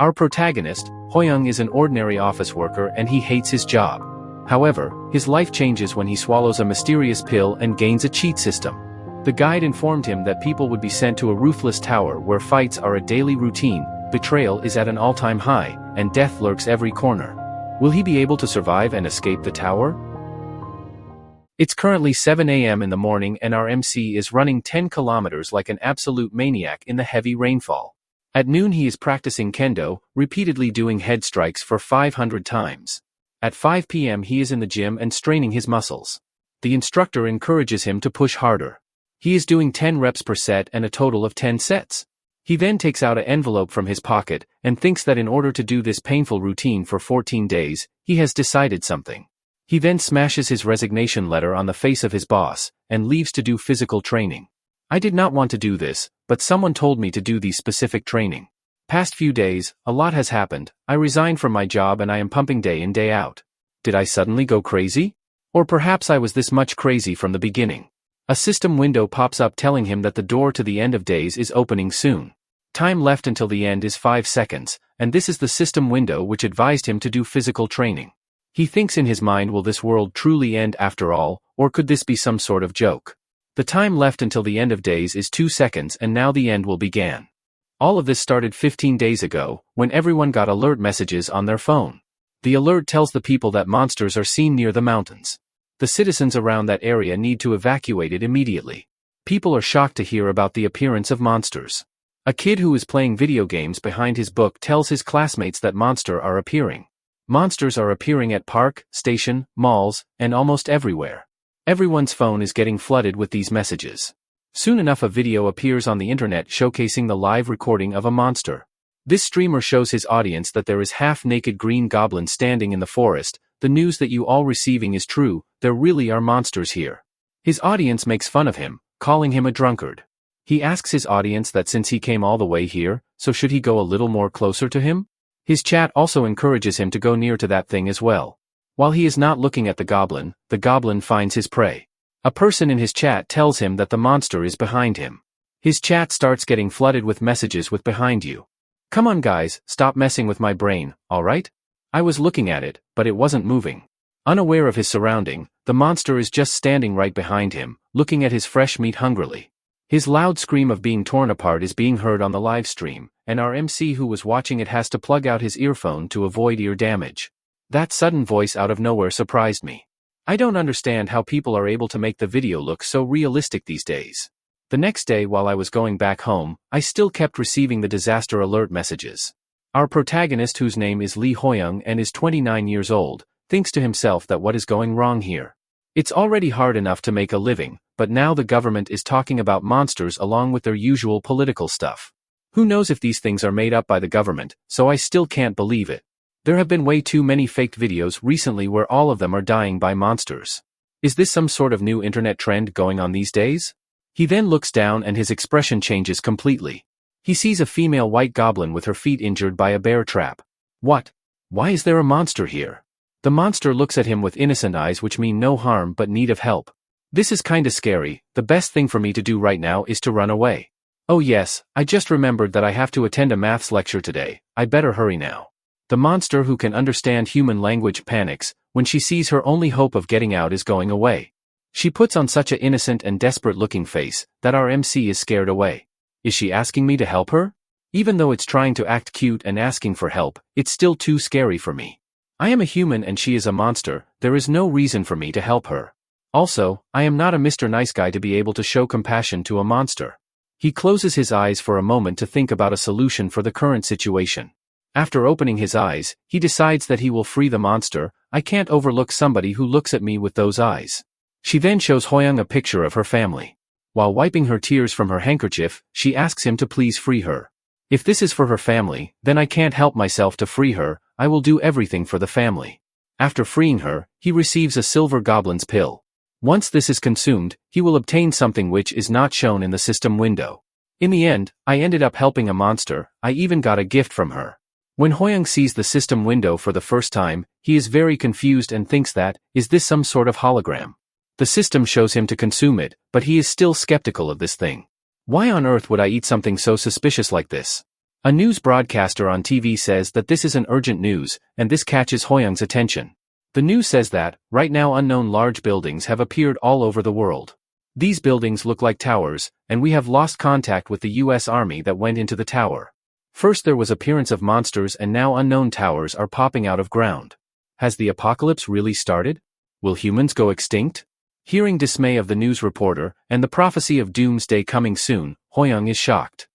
Our protagonist, Hoyoung, is an ordinary office worker and he hates his job. However, his life changes when he swallows a mysterious pill and gains a cheat system. The guide informed him that people would be sent to a roofless tower where fights are a daily routine, betrayal is at an all-time high, and death lurks every corner. Will he be able to survive and escape the tower? It's currently 7 a.m. in the morning and our MC is running 10 kilometers like an absolute maniac in the heavy rainfall. At noon he is practicing kendo, repeatedly doing head strikes for 500 times. At 5 p.m. he is in the gym and straining his muscles. The instructor encourages him to push harder. He is doing 10 reps per set and a total of 10 sets. He then takes out an envelope from his pocket and thinks that in order to do this painful routine for 14 days, he has decided something. He then smashes his resignation letter on the face of his boss and leaves to do physical training. I did not want to do this, but someone told me to do these specific training. Past few days, a lot has happened. I resigned from my job and I am pumping day in day out. Did I suddenly go crazy? Or perhaps I was this much crazy from the beginning. A system window pops up telling him that the door to the end of days is opening soon. Time left until the end is 5 seconds, and this is the system window which advised him to do physical training. He thinks in his mind, will this world truly end after all, or could this be some sort of joke? The time left until the end of days is 2 seconds and now the end will begin. All of this started 15 days ago, when everyone got alert messages on their phone. The alert tells the people that monsters are seen near the mountains. The citizens around that area need to evacuate it immediately. People are shocked to hear about the appearance of monsters. A kid who is playing video games behind his book tells his classmates that monsters are appearing. Monsters are appearing at park, station, malls, and almost everywhere. Everyone's phone is getting flooded with these messages. Soon enough a video appears on the internet showcasing the live recording of a monster. This streamer shows his audience that there is half-naked green goblin standing in the forest. The news that you all receiving is true, there really are monsters here. His audience makes fun of him, calling him a drunkard. He asks his audience that since he came all the way here, so should he go a little more closer to him? His chat also encourages him to go near to that thing as well. While he is not looking at the goblin finds his prey. A person in his chat tells him that the monster is behind him. His chat starts getting flooded with messages with behind you. Come on guys, stop messing with my brain, alright? I was looking at it, but it wasn't moving. Unaware of his surrounding, the monster is just standing right behind him, looking at his fresh meat hungrily. His loud scream of being torn apart is being heard on the live stream, and our MC who was watching it has to plug out his earphone to avoid ear damage. That sudden voice out of nowhere surprised me. I don't understand how people are able to make the video look so realistic these days. The next day while I was going back home, I still kept receiving the disaster alert messages. Our protagonist, whose name is Lee Hoyoung and is 29 years old, thinks to himself that what is going wrong here? It's already hard enough to make a living, but now the government is talking about monsters along with their usual political stuff. Who knows if these things are made up by the government, so I still can't believe it. There have been way too many faked videos recently where all of them are dying by monsters. Is this some sort of new internet trend going on these days? He then looks down and his expression changes completely. He sees a female white goblin with her feet injured by a bear trap. What? Why is there a monster here? The monster looks at him with innocent eyes which mean no harm but need of help. This is kinda scary. The best thing for me to do right now is to run away. Oh yes, I just remembered that I have to attend a maths lecture today. I better hurry now. The monster, who can understand human language, panics when she sees her only hope of getting out is going away. She puts on such an innocent and desperate-looking face that our MC is scared away. Is she asking me to help her? Even though it's trying to act cute and asking for help, it's still too scary for me. I am a human and she is a monster. There is no reason for me to help her. Also, I am not a Mr. Nice Guy to be able to show compassion to a monster. He closes his eyes for a moment to think about a solution for the current situation. After opening his eyes, he decides that he will free the monster. I can't overlook somebody who looks at me with those eyes. She then shows Hoyoung a picture of her family. While wiping her tears from her handkerchief, she asks him to please free her. If this is for her family, then I can't help myself to free her. I will do everything for the family. After freeing her, he receives a silver goblin's pill. Once this is consumed, he will obtain something which is not shown in the system window. In the end, I ended up helping a monster. I even got a gift from her. When Hoyoung sees the system window for the first time, he is very confused and thinks that, is this some sort of hologram? The system shows him to consume it, but he is still skeptical of this thing. Why on earth would I eat something so suspicious like this? A news broadcaster on TV says that this is an urgent news, and this catches Hoyoung's attention. The news says that, right now unknown large buildings have appeared all over the world. These buildings look like towers, and we have lost contact with the US Army that went into the tower. First there was appearance of monsters and now unknown towers are popping out of ground. Has the apocalypse really started? Will humans go extinct? Hearing dismay of the news reporter, and the prophecy of doomsday coming soon, Hoyoung is shocked.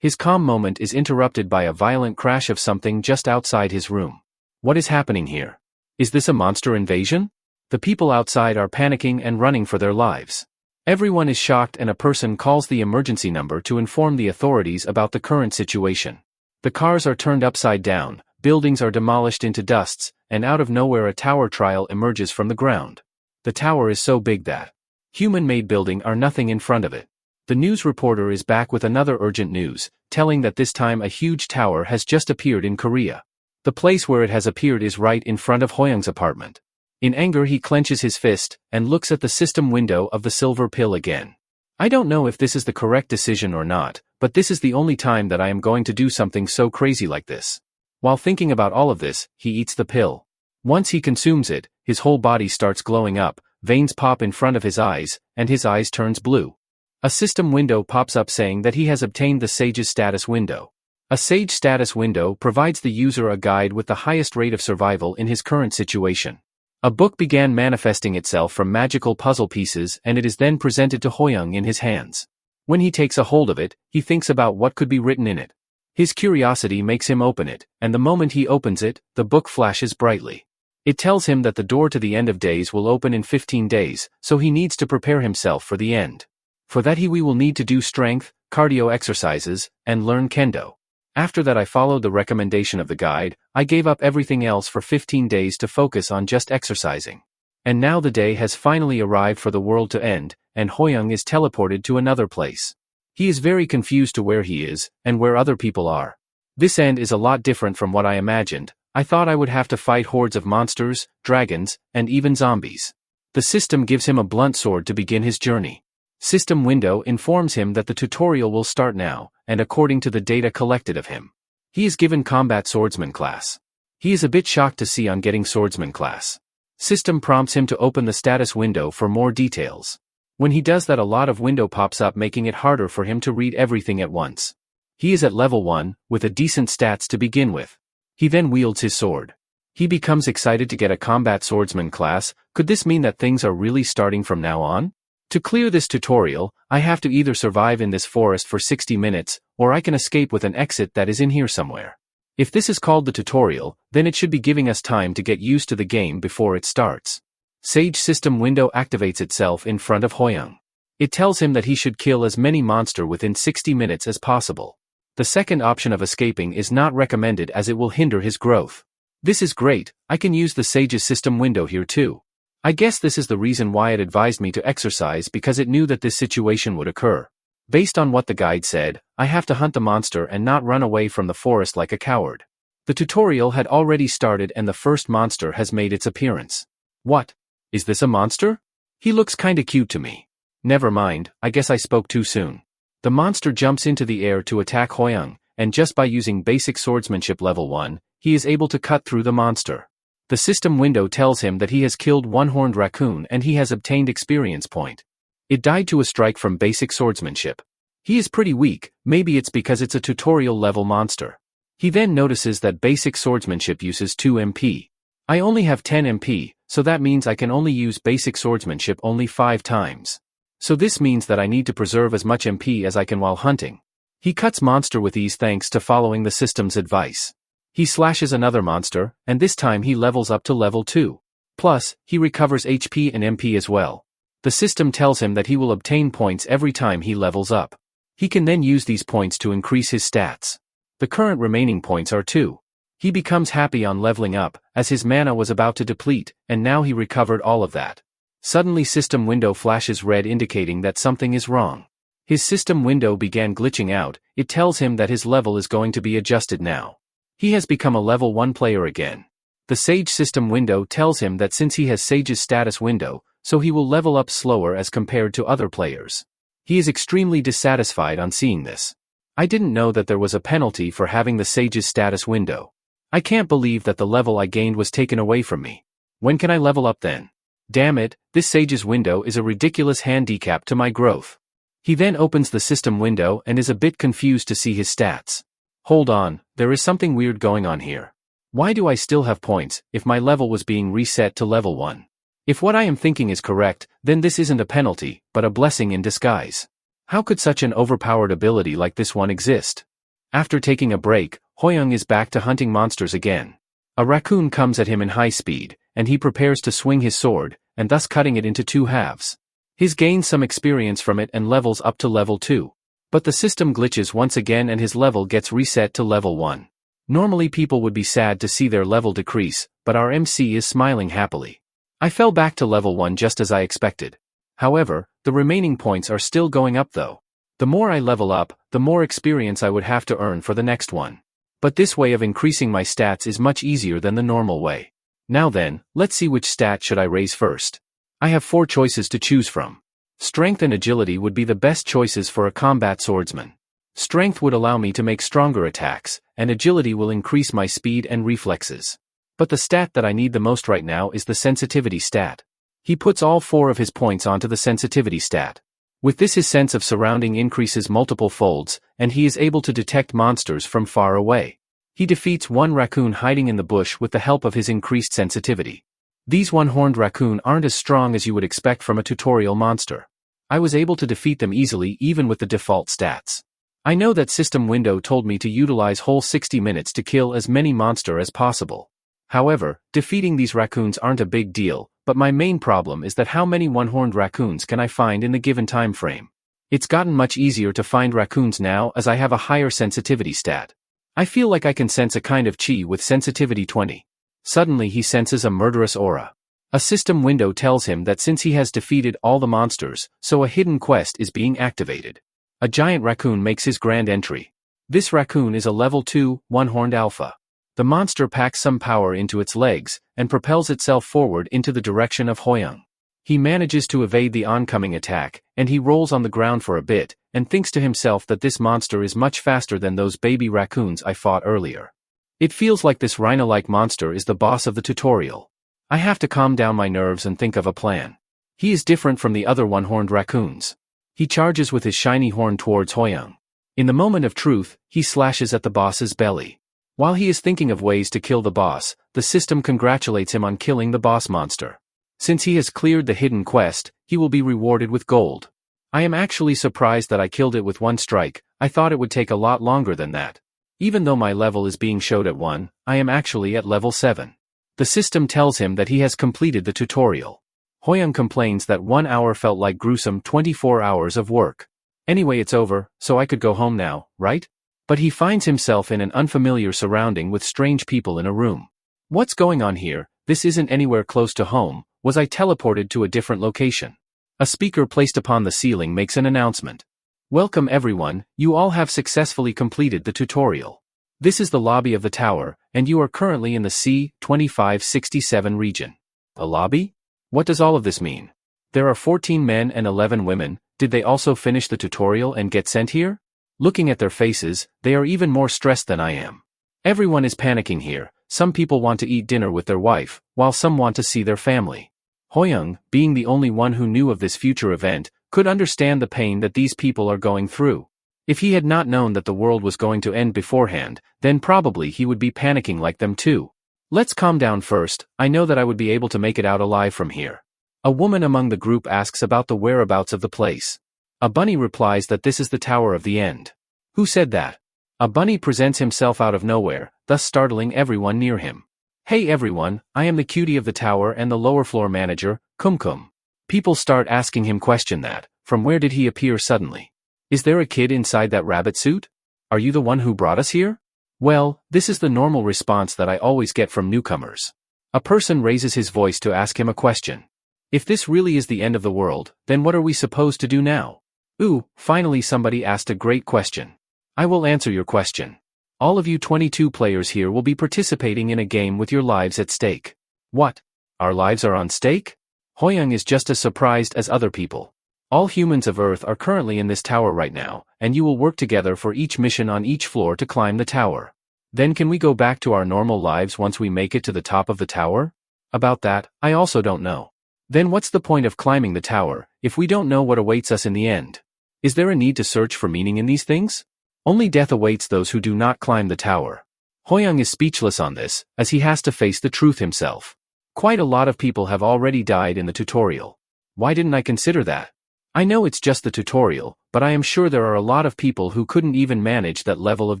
His calm moment is interrupted by a violent crash of something just outside his room. What is happening here? Is this a monster invasion? The people outside are panicking and running for their lives. Everyone is shocked and a person calls the emergency number to inform the authorities about the current situation. The cars are turned upside down, buildings are demolished into dusts, and out of nowhere a tower trial emerges from the ground. The tower is so big that human-made building are nothing in front of it. The news reporter is back with another urgent news, telling that this time a huge tower has just appeared in Korea. The place where it has appeared is right in front of Hoyoung's apartment. In anger he clenches his fist, and looks at the system window of the silver pill again. I don't know if this is the correct decision or not, but this is the only time that I am going to do something so crazy like this. While thinking about all of this, he eats the pill. Once he consumes it, his whole body starts glowing up, veins pop in front of his eyes, and his eyes turns blue. A system window pops up saying that he has obtained the Sage's status window. A Sage status window provides the user a guide with the highest rate of survival in his current situation. A book began manifesting itself from magical puzzle pieces and it is then presented to Hoyoung in his hands. When he takes a hold of it, he thinks about what could be written in it. His curiosity makes him open it, and the moment he opens it, the book flashes brightly. It tells him that the door to the end of days will open in 15 days, so he needs to prepare himself for the end. For that we will need to do strength, cardio exercises, and learn kendo. After that I followed the recommendation of the guide, I gave up everything else for 15 days to focus on just exercising. And now the day has finally arrived for the world to end, and Hoyoung is teleported to another place. He is very confused to where he is, and where other people are. This end is a lot different from what I imagined. I thought I would have to fight hordes of monsters, dragons, and even zombies. The system gives him a blunt sword to begin his journey. System window informs him that the tutorial will start now, and according to the data collected of him, he is given combat swordsman class. He is a bit shocked to see on getting swordsman class. System prompts him to open the status window for more details. When he does that a lot of window pops up making it harder for him to read everything at once. He is at level 1, with a decent stats to begin with. He then wields his sword. He becomes excited to get a combat swordsman class. Could this mean that things are really starting from now on? To clear this tutorial, I have to either survive in this forest for 60 minutes, or I can escape with an exit that is in here somewhere. If this is called the tutorial, then it should be giving us time to get used to the game before it starts. Sage system window activates itself in front of Hoyoung. It tells him that he should kill as many monsters within 60 minutes as possible. The second option of escaping is not recommended as it will hinder his growth. This is great, I can use the Sage's system window here too. I guess this is the reason why it advised me to exercise because it knew that this situation would occur. Based on what the guide said, I have to hunt the monster and not run away from the forest like a coward. The tutorial had already started and the first monster has made its appearance. What? Is this a monster? He looks kinda cute to me. Never mind, I guess I spoke too soon. The monster jumps into the air to attack Hoyoung, and just by using basic swordsmanship level 1, he is able to cut through the monster. The system window tells him that he has killed one horned raccoon and he has obtained experience point. It died to a strike from basic swordsmanship. He is pretty weak, maybe it's because it's a tutorial level monster. He then notices that basic swordsmanship uses 2 MP. I only have 10 MP, so that means I can only use basic swordsmanship only 5 times. So this means that I need to preserve as much MP as I can while hunting. He cuts monster with ease thanks to following the system's advice. He slashes another monster, and this time he levels up to level 2. Plus, he recovers HP and MP as well. The system tells him that he will obtain points every time he levels up. He can then use these points to increase his stats. The current remaining points are 2. He becomes happy on leveling up, as his mana was about to deplete, and now he recovered all of that. Suddenly system window flashes red indicating that something is wrong. His system window began glitching out, it tells him that his level is going to be adjusted now. He has become a level 1 player again. The Sage system window tells him that since he has Sage's status window, so he will level up slower as compared to other players. He is extremely dissatisfied on seeing this. I didn't know that there was a penalty for having the sage's status window. I can't believe that the level I gained was taken away from me. When can I level up then? Damn it, this sage's window is a ridiculous handicap to my growth. He then opens the system window and is a bit confused to see his stats. Hold on, there is something weird going on here. Why do I still have points, if my level was being reset to level 1? If what I am thinking is correct, then this isn't a penalty, but a blessing in disguise. How could such an overpowered ability like this one exist? After taking a break, Hoyoung is back to hunting monsters again. A raccoon comes at him in high speed, and he prepares to swing his sword, and thus cutting it into 2 halves. He's gained some experience from it and levels up to level 2. But the system glitches once again and his level gets reset to level 1. Normally people would be sad to see their level decrease, but our MC is smiling happily. I fell back to level 1 just as I expected. However, the remaining points are still going up though. The more I level up, the more experience I would have to earn for the next one. But this way of increasing my stats is much easier than the normal way. Now then, let's see which stat should I raise first. I have 4 choices to choose from. Strength and agility would be the best choices for a combat swordsman. Strength would allow me to make stronger attacks, and agility will increase my speed and reflexes. But the stat that I need the most right now is the sensitivity stat. He puts all 4 of his points onto the sensitivity stat. With this his sense of surrounding increases multiple folds, and he is able to detect monsters from far away. He defeats one raccoon hiding in the bush with the help of his increased sensitivity. These one-horned raccoon aren't as strong as you would expect from a tutorial monster. I was able to defeat them easily even with the default stats. I know that system window told me to utilize whole 60 minutes to kill as many monster as possible. However, defeating these raccoons aren't a big deal, but my main problem is that how many one-horned raccoons can I find in the given time frame? It's gotten much easier to find raccoons now as I have a higher sensitivity stat. I feel like I can sense a kind of chi with sensitivity 20. Suddenly he senses a murderous aura. A system window tells him that since he has defeated all the monsters, so a hidden quest is being activated. A giant raccoon makes his grand entry. This raccoon is a level 2, one-horned alpha. The monster packs some power into its legs, and propels itself forward into the direction of Hoyoung. He manages to evade the oncoming attack, and he rolls on the ground for a bit, and thinks to himself that this monster is much faster than those baby raccoons I fought earlier. It feels like this rhino-like monster is the boss of the tutorial. I have to calm down my nerves and think of a plan. He is different from the other one-horned raccoons. He charges with his shiny horn towards Hoyoung. In the moment of truth, he slashes at the boss's belly. While he is thinking of ways to kill the boss, the system congratulates him on killing the boss monster. Since he has cleared the hidden quest, he will be rewarded with gold. I am actually surprised that I killed it with 1 strike. I thought it would take a lot longer than that. Even though my level is being showed at 1, I am actually at level 7. The system tells him that he has completed the tutorial. Hoyoung complains that 1 hour felt like gruesome 24 hours of work. Anyway, it's over, so I could go home now, right? But he finds himself in an unfamiliar surrounding with strange people in a room. What's going on here? This isn't anywhere close to home. Was I teleported to a different location? A speaker placed upon the ceiling makes an announcement. Welcome everyone, you all have successfully completed the tutorial. This is the lobby of the tower, and you are currently in the C-2567 region. A lobby? What does all of this mean? There are 14 men and 11 women. Did they also finish the tutorial and get sent here? Looking at their faces, they are even more stressed than I am. Everyone is panicking here. Some people want to eat dinner with their wife, while some want to see their family. Hoyoung, being the only one who knew of this future event, could understand the pain that these people are going through. If he had not known that the world was going to end beforehand, then probably he would be panicking like them too. Let's calm down first. I know that I would be able to make it out alive from here. A woman among the group asks about the whereabouts of the place. A bunny replies that this is the Tower of the End. Who said that? A bunny presents himself out of nowhere, thus startling everyone near him. Hey everyone, I am the cutie of the tower and the lower floor manager, Kumkum. People start asking him question that, from where did he appear suddenly? Is there a kid inside that rabbit suit? Are you the one who brought us here? Well, this is the normal response that I always get from newcomers. A person raises his voice to ask him a question. If this really is the end of the world, then what are we supposed to do now? Ooh, finally somebody asked a great question. I will answer your question. All of you 22 players here will be participating in a game with your lives at stake. What? Our lives are on stake? Hoyoung is just as surprised as other people. All humans of Earth are currently in this tower right now, and you will work together for each mission on each floor to climb the tower. Then can we go back to our normal lives once we make it to the top of the tower? About that, I also don't know. Then what's the point of climbing the tower, if we don't know what awaits us in the end? Is there a need to search for meaning in these things? Only death awaits those who do not climb the tower. Hoyoung is speechless on this, as he has to face the truth himself. Quite a lot of people have already died in the tutorial. Why didn't I consider that? I know it's just the tutorial, but I am sure there are a lot of people who couldn't even manage that level of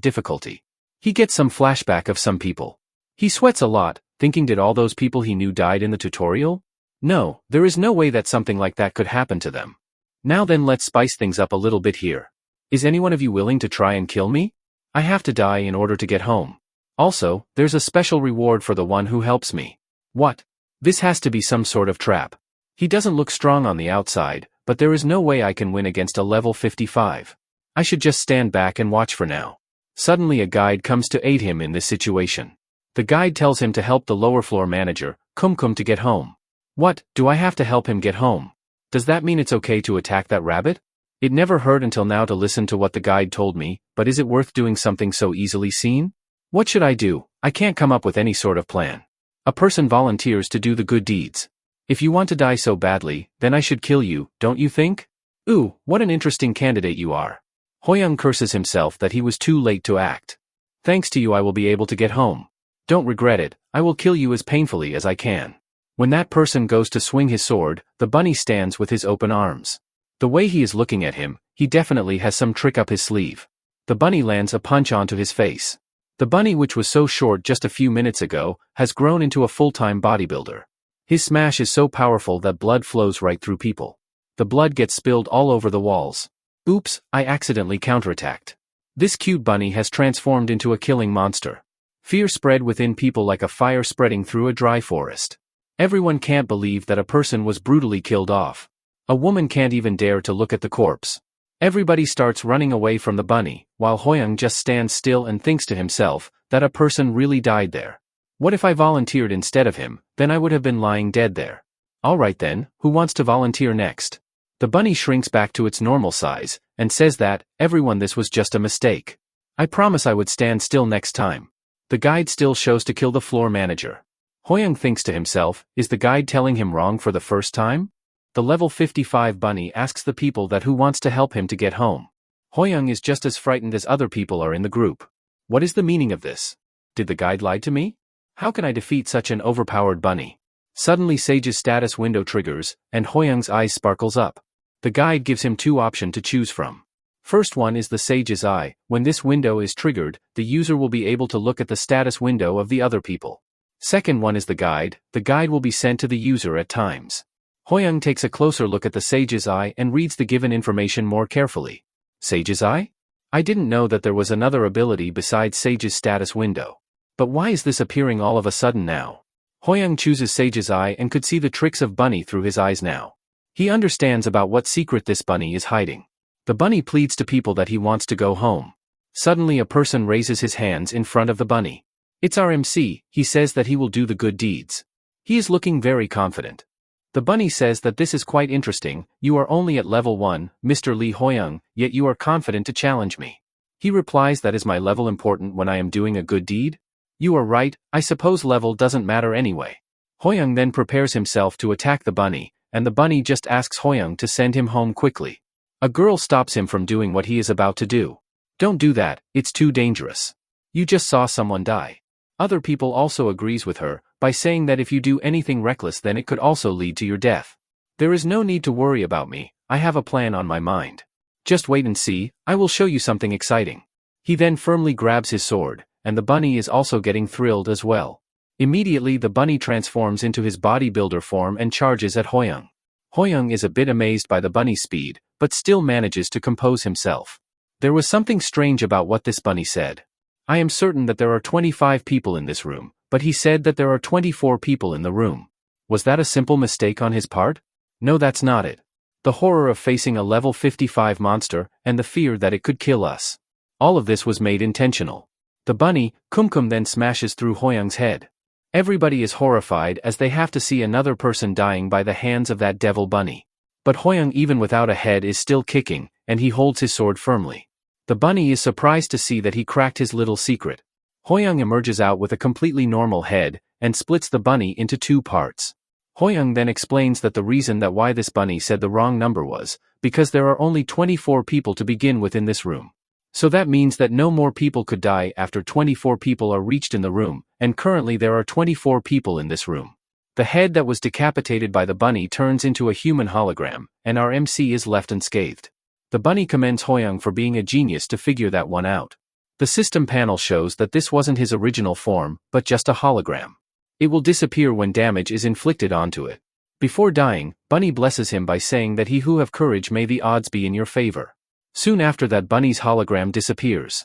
difficulty. He gets some flashback of some people. He sweats a lot, thinking did all those people he knew died in the tutorial? No, there is no way that something like that could happen to them. Now then, let's spice things up a little bit here. Is anyone of you willing to try and kill me? I have to die in order to get home. Also, there's a special reward for the one who helps me. What? This has to be some sort of trap. He doesn't look strong on the outside, but there is no way I can win against a level 55. I should just stand back and watch for now. Suddenly a guide comes to aid him in this situation. The guide tells him to help the lower floor manager, Kumkum, to get home. What, do I have to help him get home? Does that mean it's okay to attack that rabbit? It never hurt until now to listen to what the guide told me, but is it worth doing something so easily seen? What should I do? I can't come up with any sort of plan. A person volunteers to do the good deeds. If you want to die so badly, then I should kill you, don't you think? Ooh, what an interesting candidate you are. Hoyoung curses himself that he was too late to act. Thanks to you I will be able to get home. Don't regret it, I will kill you as painfully as I can. When that person goes to swing his sword, the bunny stands with his open arms. The way he is looking at him, he definitely has some trick up his sleeve. The bunny lands a punch onto his face. The bunny, which was so short just a few minutes ago, has grown into a full-time bodybuilder. His smash is so powerful that blood flows right through people. The blood gets spilled all over the walls. Oops, I accidentally counterattacked. This cute bunny has transformed into a killing monster. Fear spread within people like a fire spreading through a dry forest. Everyone can't believe that a person was brutally killed off. A woman can't even dare to look at the corpse. Everybody starts running away from the bunny, while Hoyoung just stands still and thinks to himself that a person really died there. What if I volunteered instead of him? Then I would have been lying dead there. Alright then, who wants to volunteer next? The bunny shrinks back to its normal size, and says that, everyone, this was just a mistake. I promise I would stand still next time. The guide still shows to kill the floor manager. Hoyoung thinks to himself, is the guide telling him wrong for the first time? The level 55 bunny asks the people that who wants to help him to get home. Hoyoung is just as frightened as other people are in the group. What is the meaning of this? Did the guide lie to me? How can I defeat such an overpowered bunny? Suddenly Sage's status window triggers, and Hoyoung's eyes sparkles up. The guide gives him two options to choose from. First one is the Sage's eye. When this window is triggered, the user will be able to look at the status window of the other people. Second one is the guide. The guide will be sent to the user at times. Hoyoung takes a closer look at the Sage's eye and reads the given information more carefully. Sage's eye? I didn't know that there was another ability besides Sage's status window. But why is this appearing all of a sudden now? Hoyoung chooses Sage's eye and could see the tricks of bunny through his eyes now. He understands about what secret this bunny is hiding. The bunny pleads to people that he wants to go home. Suddenly a person raises his hands in front of the bunny. It's our MC, he says that he will do the good deeds. He is looking very confident. The bunny says that this is quite interesting, you are only at level 1, Mr. Lee Hoyoung, yet you are confident to challenge me. He replies that is my level important when I am doing a good deed? You are right, I suppose level doesn't matter anyway. Hoyoung then prepares himself to attack the bunny, and the bunny just asks Hoyoung to send him home quickly. A girl stops him from doing what he is about to do. Don't do that, it's too dangerous. You just saw someone die. Other people also agrees with her, by saying that if you do anything reckless then it could also lead to your death. There is no need to worry about me, I have a plan on my mind. Just wait and see, I will show you something exciting. He then firmly grabs his sword, and the bunny is also getting thrilled as well. Immediately the bunny transforms into his bodybuilder form and charges at Hoyoung. Hoyoung is a bit amazed by the bunny's speed, but still manages to compose himself. There was something strange about what this bunny said. I am certain that there are 25 people in this room, but he said that there are 24 people in the room. Was that a simple mistake on his part? No, that's not it. The horror of facing a level 55 monster, and the fear that it could kill us. All of this was made intentional. The bunny, Kumkum, then smashes through Hoyoung's head. Everybody is horrified as they have to see another person dying by the hands of that devil bunny. But Hoyoung, even without a head, is still kicking, and he holds his sword firmly. The bunny is surprised to see that he cracked his little secret. Hoyoung emerges out with a completely normal head, and splits the bunny into 2 parts. Hoyoung then explains that the reason that why this bunny said the wrong number was, because there are only 24 people to begin with in this room. So that means that no more people could die after 24 people are reached in the room, and currently there are 24 people in this room. The head that was decapitated by the bunny turns into a human hologram, and our MC is left unscathed. The bunny commends Hoyoung for being a genius to figure that one out. The system panel shows that this wasn't his original form, but just a hologram. It will disappear when damage is inflicted onto it. Before dying, Bunny blesses him by saying that he who have courage may the odds be in your favor. Soon after that, Bunny's hologram disappears.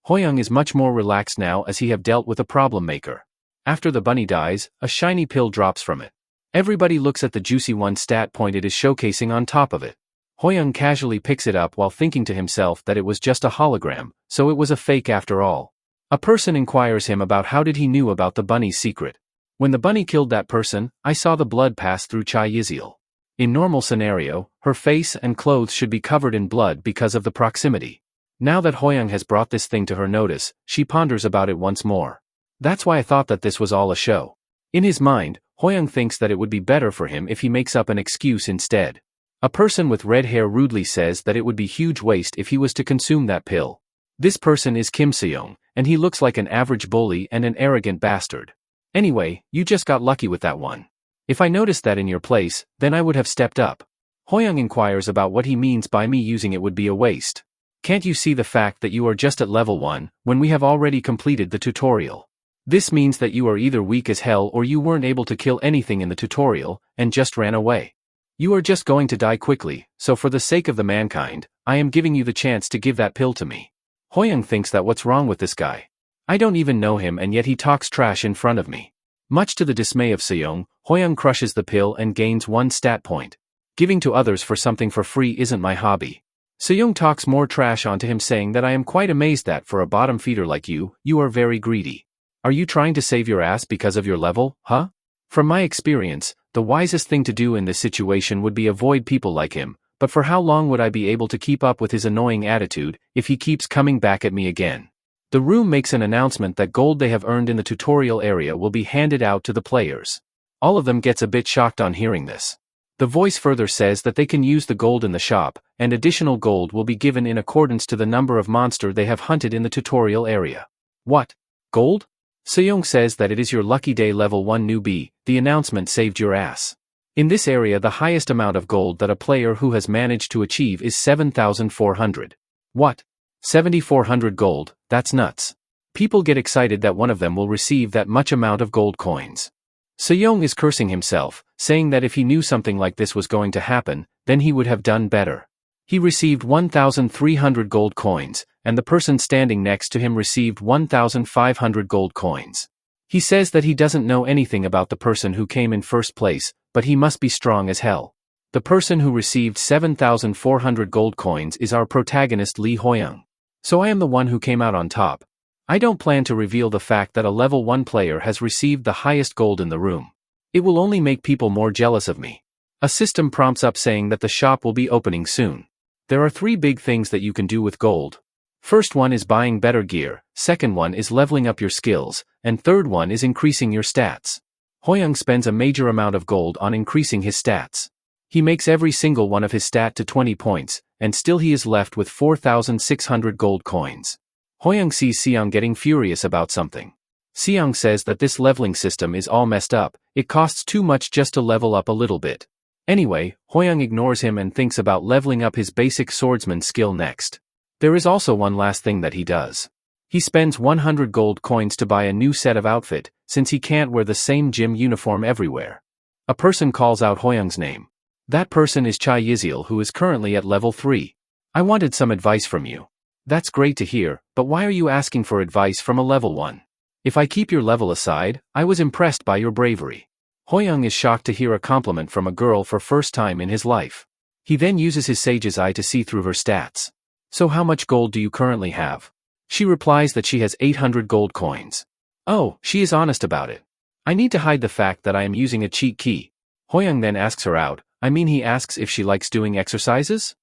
Hoyoung is much more relaxed now as he have dealt with a problem maker. After the bunny dies, a shiny pill drops from it. Everybody looks at the juicy one stat point it is showcasing on top of it. Hoyoung casually picks it up while thinking to himself that it was just a hologram, so it was a fake after all. A person inquires him about how did he knew about the bunny's secret. When the bunny killed that person, I saw the blood pass through Chai Yizil. In normal scenario, her face and clothes should be covered in blood because of the proximity. Now that Hoyoung has brought this thing to her notice, she ponders about it once more. That's why I thought that this was all a show. In his mind, Hoyoung thinks that it would be better for him if he makes up an excuse instead. A person with red hair rudely says that it would be huge waste if he was to consume that pill. This person is Kim Seyoung, and he looks like an average bully and an arrogant bastard. Anyway, you just got lucky with that one. If I noticed that in your place, then I would have stepped up. Hoyoung inquires about what he means by me using it would be a waste. Can't you see the fact that you are just at level 1, when we have already completed the tutorial? This means that you are either weak as hell or you weren't able to kill anything in the tutorial, and just ran away. You are just going to die quickly, so for the sake of the mankind, I am giving you the chance to give that pill to me. Hoyoung thinks that what's wrong with this guy? I don't even know him and yet he talks trash in front of me. Much to the dismay of Seyoung, Hoyoung crushes the pill and gains 1 stat point. Giving to others for something for free isn't my hobby. Seyoung talks more trash onto him saying that I am quite amazed that for a bottom feeder like you, you are very greedy. Are you trying to save your ass because of your level, huh? From my experience, the wisest thing to do in this situation would be avoid people like him, but for how long would I be able to keep up with his annoying attitude if he keeps coming back at me again? The room makes an announcement that gold they have earned in the tutorial area will be handed out to the players. All of them gets a bit shocked on hearing this. The voice further says that they can use the gold in the shop, and additional gold will be given in accordance to the number of monster they have hunted in the tutorial area. What? Gold? Seyoung says that it is your lucky day level 1 newbie, the announcement saved your ass. In this area the highest amount of gold that a player who has managed to achieve is 7,400. What? 7,400 gold, that's nuts. People get excited that one of them will receive that much amount of gold coins. Seyoung is cursing himself, saying that if he knew something like this was going to happen, then he would have done better. He received 1,300 gold coins, and the person standing next to him received 1,500 gold coins. He says that he doesn't know anything about the person who came in first place, but he must be strong as hell. The person who received 7,400 gold coins is our protagonist Lee Hoyoung. So I am the one who came out on top. I don't plan to reveal the fact that a level 1 player has received the highest gold in the room. It will only make people more jealous of me. A system prompts up saying that the shop will be opening soon. There are 3 big things that you can do with gold. First one is buying better gear, second one is leveling up your skills, and third one is increasing your stats. Hoyoung spends a major amount of gold on increasing his stats. He makes every single one of his stat to 20 points, and still he is left with 4,600 gold coins. Hoyoung sees Seyoung getting furious about something. Seyoung says that this leveling system is all messed up, it costs too much just to level up a little bit. Anyway, Hoyoung ignores him and thinks about leveling up his basic swordsman skill next. There is also one last thing that he does. He spends 100 gold coins to buy a new set of outfit, since he can't wear the same gym uniform everywhere. A person calls out Hoyoung's name. That person is Chai Yizil, who is currently at level 3. I wanted some advice from you. That's great to hear, but why are you asking for advice from a level 1? If I keep your level aside, I was impressed by your bravery. Hoyoung is shocked to hear a compliment from a girl for first time in his life. He then uses his sage's eye to see through her stats. So how much gold do you currently have? She replies that she has 800 gold coins. Oh, she is honest about it. I need to hide the fact that I am using a cheat key. Hoyoung then asks her out, I mean, he asks if she likes doing exercises?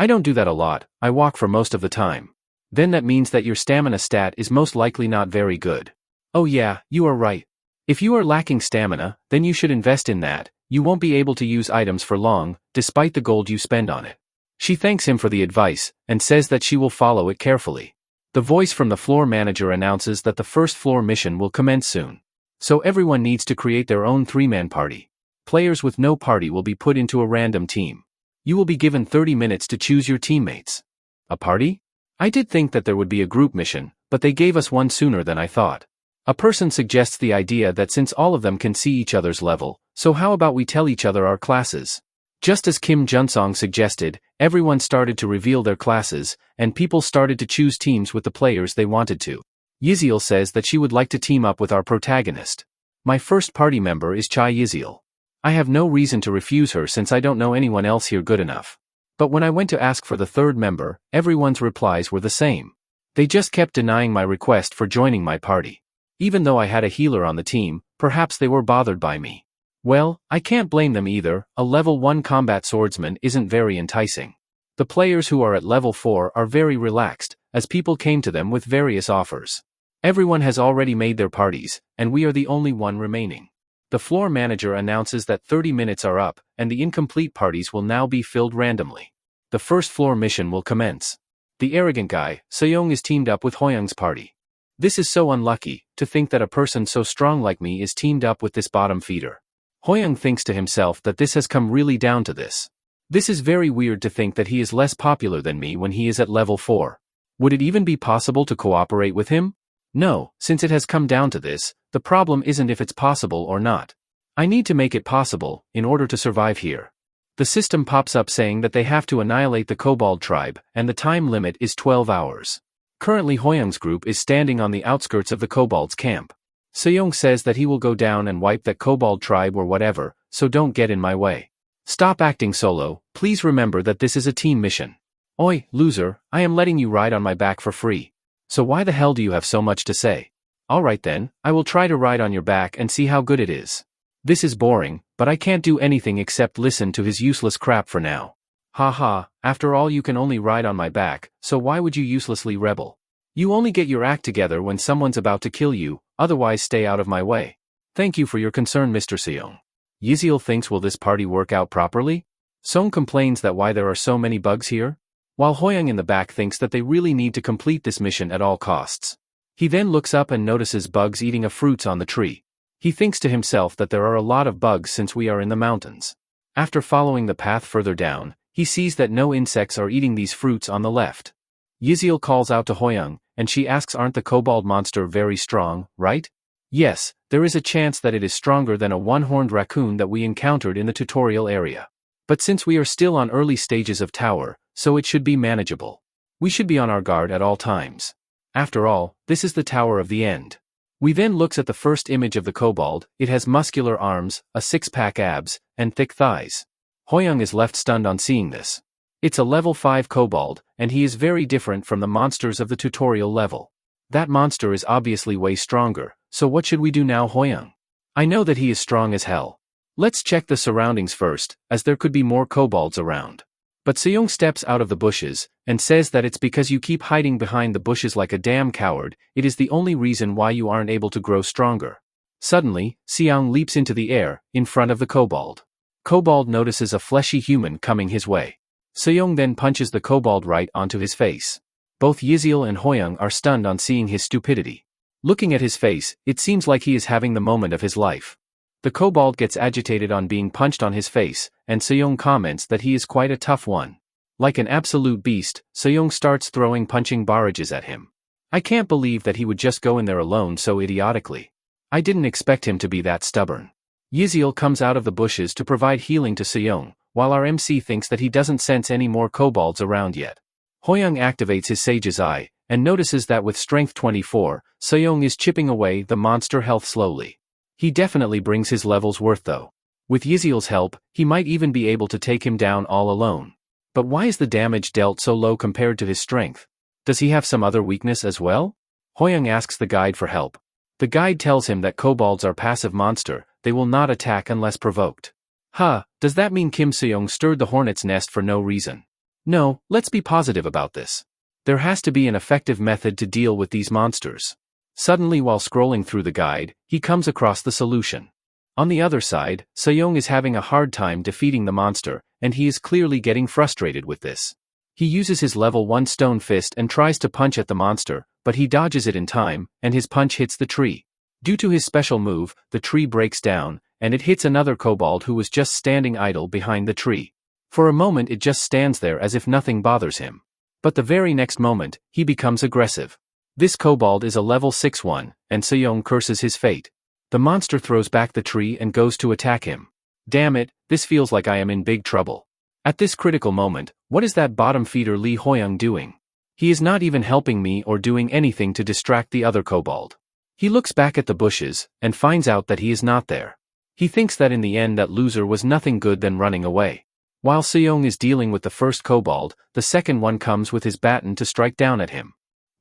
I don't do that a lot, I walk for most of the time. Then that means that your stamina stat is most likely not very good. Oh yeah, you are right. If you are lacking stamina, then you should invest in that. You won't be able to use items for long, despite the gold you spend on it. She thanks him for the advice, and says that she will follow it carefully. The voice from the floor manager announces that the first floor mission will commence soon. So everyone needs to create their own 3-man party. Players with no party will be put into a random team. You will be given 30 minutes to choose your teammates. A party? I did think that there would be a group mission, but they gave us one sooner than I thought. A person suggests the idea that since all of them can see each other's level, so how about we tell each other our classes? Just as Kim Junsong suggested, everyone started to reveal their classes, and people started to choose teams with the players they wanted to. Yiziel says that she would like to team up with our protagonist. My first party member is Chai Yiziel. I have no reason to refuse her since I don't know anyone else here good enough. But when I went to ask for the third member, everyone's replies were the same. They just kept denying my request for joining my party. Even though I had a healer on the team, perhaps they were bothered by me. Well, I can't blame them either. A level 1 combat swordsman isn't very enticing. The players who are at level 4 are very relaxed, as people came to them with various offers. Everyone has already made their parties, and we are the only one remaining. The floor manager announces that 30 minutes are up, and the incomplete parties will now be filled randomly. The first floor mission will commence. The arrogant guy, Seong, is teamed up with Hoyoung's party. This is so unlucky, to think that a person so strong like me is teamed up with this bottom feeder. Hoyoung thinks to himself that this has come really down to this. This is very weird to think that he is less popular than me when he is at level 4. Would it even be possible to cooperate with him? No, since it has come down to this, the problem isn't if it's possible or not. I need to make it possible, in order to survive here. The system pops up saying that they have to annihilate the Kobold tribe, and the time limit is 12 hours. Currently Hoyoung's group is standing on the outskirts of the Kobold's camp. Seong says that he will go down and wipe that Kobold tribe or whatever, so don't get in my way. Stop acting solo, please remember that this is a team mission. Oi, loser, I am letting you ride on my back for free. So why the hell do you have so much to say? Alright then, I will try to ride on your back and see how good it is. This is boring, but I can't do anything except listen to his useless crap for now. Haha, after all you can only ride on my back, so why would you uselessly rebel? You only get your act together when someone's about to kill you, otherwise stay out of my way. Thank you for your concern, Mr. Seong. Yiziel thinks, will this party work out properly? Song complains that why there are so many bugs here? While Hoyoung in the back thinks that they really need to complete this mission at all costs. He then looks up and notices bugs eating a fruits on the tree. He thinks to himself that there are a lot of bugs since we are in the mountains. After following the path further down, he sees that no insects are eating these fruits on the left. Yiziel calls out to Hoyoung, and she asks, aren't the kobold monster very strong, right? Yes, there is a chance that it is stronger than a one-horned raccoon that we encountered in the tutorial area. But since we are still on early stages of tower, so it should be manageable. We should be on our guard at all times. After all, this is the Tower of the End. We then looks at the first image of the kobold. It has muscular arms, a six-pack abs, and thick thighs. Hoyoung is left stunned on seeing this. It's a level 5 kobold, and he is very different from the monsters of the tutorial level. That monster is obviously way stronger, so what should we do now, Hoyoung? I know that he is strong as hell. Let's check the surroundings first, as there could be more kobolds around. But Seong steps out of the bushes, and says that it's because you keep hiding behind the bushes like a damn coward, it is the only reason why you aren't able to grow stronger. Suddenly, Seong leaps into the air, in front of the kobold. Kobold notices a fleshy human coming his way. Seong then punches the kobold right onto his face. Both Yiziel and Hoyoung are stunned on seeing his stupidity. Looking at his face, it seems like he is having the moment of his life. The kobold gets agitated on being punched on his face, and Seong comments that he is quite a tough one. Like an absolute beast, Seong starts throwing punching barrages at him. I can't believe that he would just go in there alone so idiotically. I didn't expect him to be that stubborn. Yiziel comes out of the bushes to provide healing to Seong, while our MC thinks that he doesn't sense any more kobolds around yet. Hoyoung activates his Sage's Eye, and notices that with strength 24, Seong is chipping away the monster health slowly. He definitely brings his level's worth though. With Yiziel's help, he might even be able to take him down all alone. But why is the damage dealt so low compared to his strength? Does he have some other weakness as well? Hoyoung asks the guide for help. The guide tells him that kobolds are passive monster, they will not attack unless provoked. Huh, does that mean Kim Seong stirred the hornet's nest for no reason? No, let's be positive about this. There has to be an effective method to deal with these monsters. Suddenly, while scrolling through the guide, he comes across the solution. On the other side, Seong is having a hard time defeating the monster, and he is clearly getting frustrated with this. He uses his level 1 stone fist and tries to punch at the monster, but he dodges it in time, and his punch hits the tree. Due to his special move, the tree breaks down, and it hits another kobold who was just standing idle behind the tree. For a moment it just stands there as if nothing bothers him. But the very next moment, he becomes aggressive. This kobold is a level 6 one, and Seong curses his fate. The monster throws back the tree and goes to attack him. Damn it, this feels like I am in big trouble. At this critical moment, what is that bottom feeder Lee Hoyoung doing? He is not even helping me or doing anything to distract the other kobold. He looks back at the bushes, and finds out that he is not there. He thinks that in the end that loser was nothing good than running away. While Seong is dealing with the first kobold, the second one comes with his baton to strike down at him.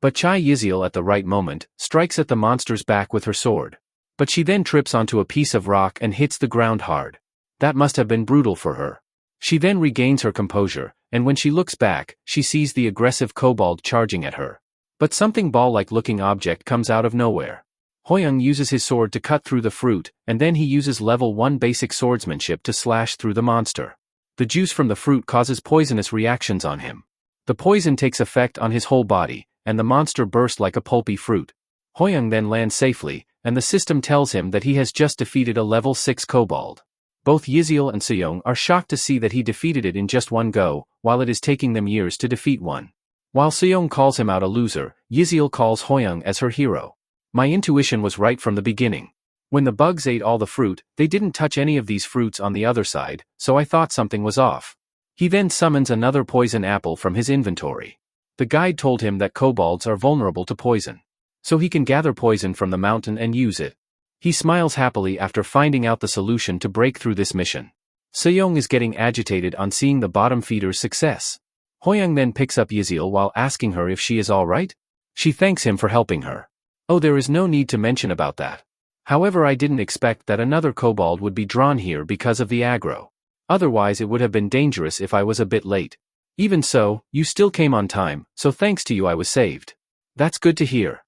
But Chai Yiziel at the right moment, strikes at the monster's back with her sword. But she then trips onto a piece of rock and hits the ground hard. That must have been brutal for her. She then regains her composure, and when she looks back, she sees the aggressive kobold charging at her. But something ball-like looking object comes out of nowhere. Hoyoung uses his sword to cut through the fruit, and then he uses level 1 basic swordsmanship to slash through the monster. The juice from the fruit causes poisonous reactions on him. The poison takes effect on his whole body, and the monster bursts like a pulpy fruit. Hoyoung then lands safely, and the system tells him that he has just defeated a level 6 kobold. Both Yiziel and Seong are shocked to see that he defeated it in just one go, while it is taking them years to defeat one. While Seong calls him out a loser, Yiziel calls Hoyoung as her hero. My intuition was right from the beginning. When the bugs ate all the fruit, they didn't touch any of these fruits on the other side, so I thought something was off. He then summons another poison apple from his inventory. The guide told him that kobolds are vulnerable to poison. So he can gather poison from the mountain and use it. He smiles happily after finding out the solution to break through this mission. Seong is getting agitated on seeing the bottom feeder's success. Hoyoung then picks up Yiziel while asking her if she is alright. She thanks him for helping her. Oh, there is no need to mention about that. However, I didn't expect that another kobold would be drawn here because of the aggro. Otherwise it would have been dangerous if I was a bit late. Even so, you still came on time, so thanks to you I was saved. That's good to hear.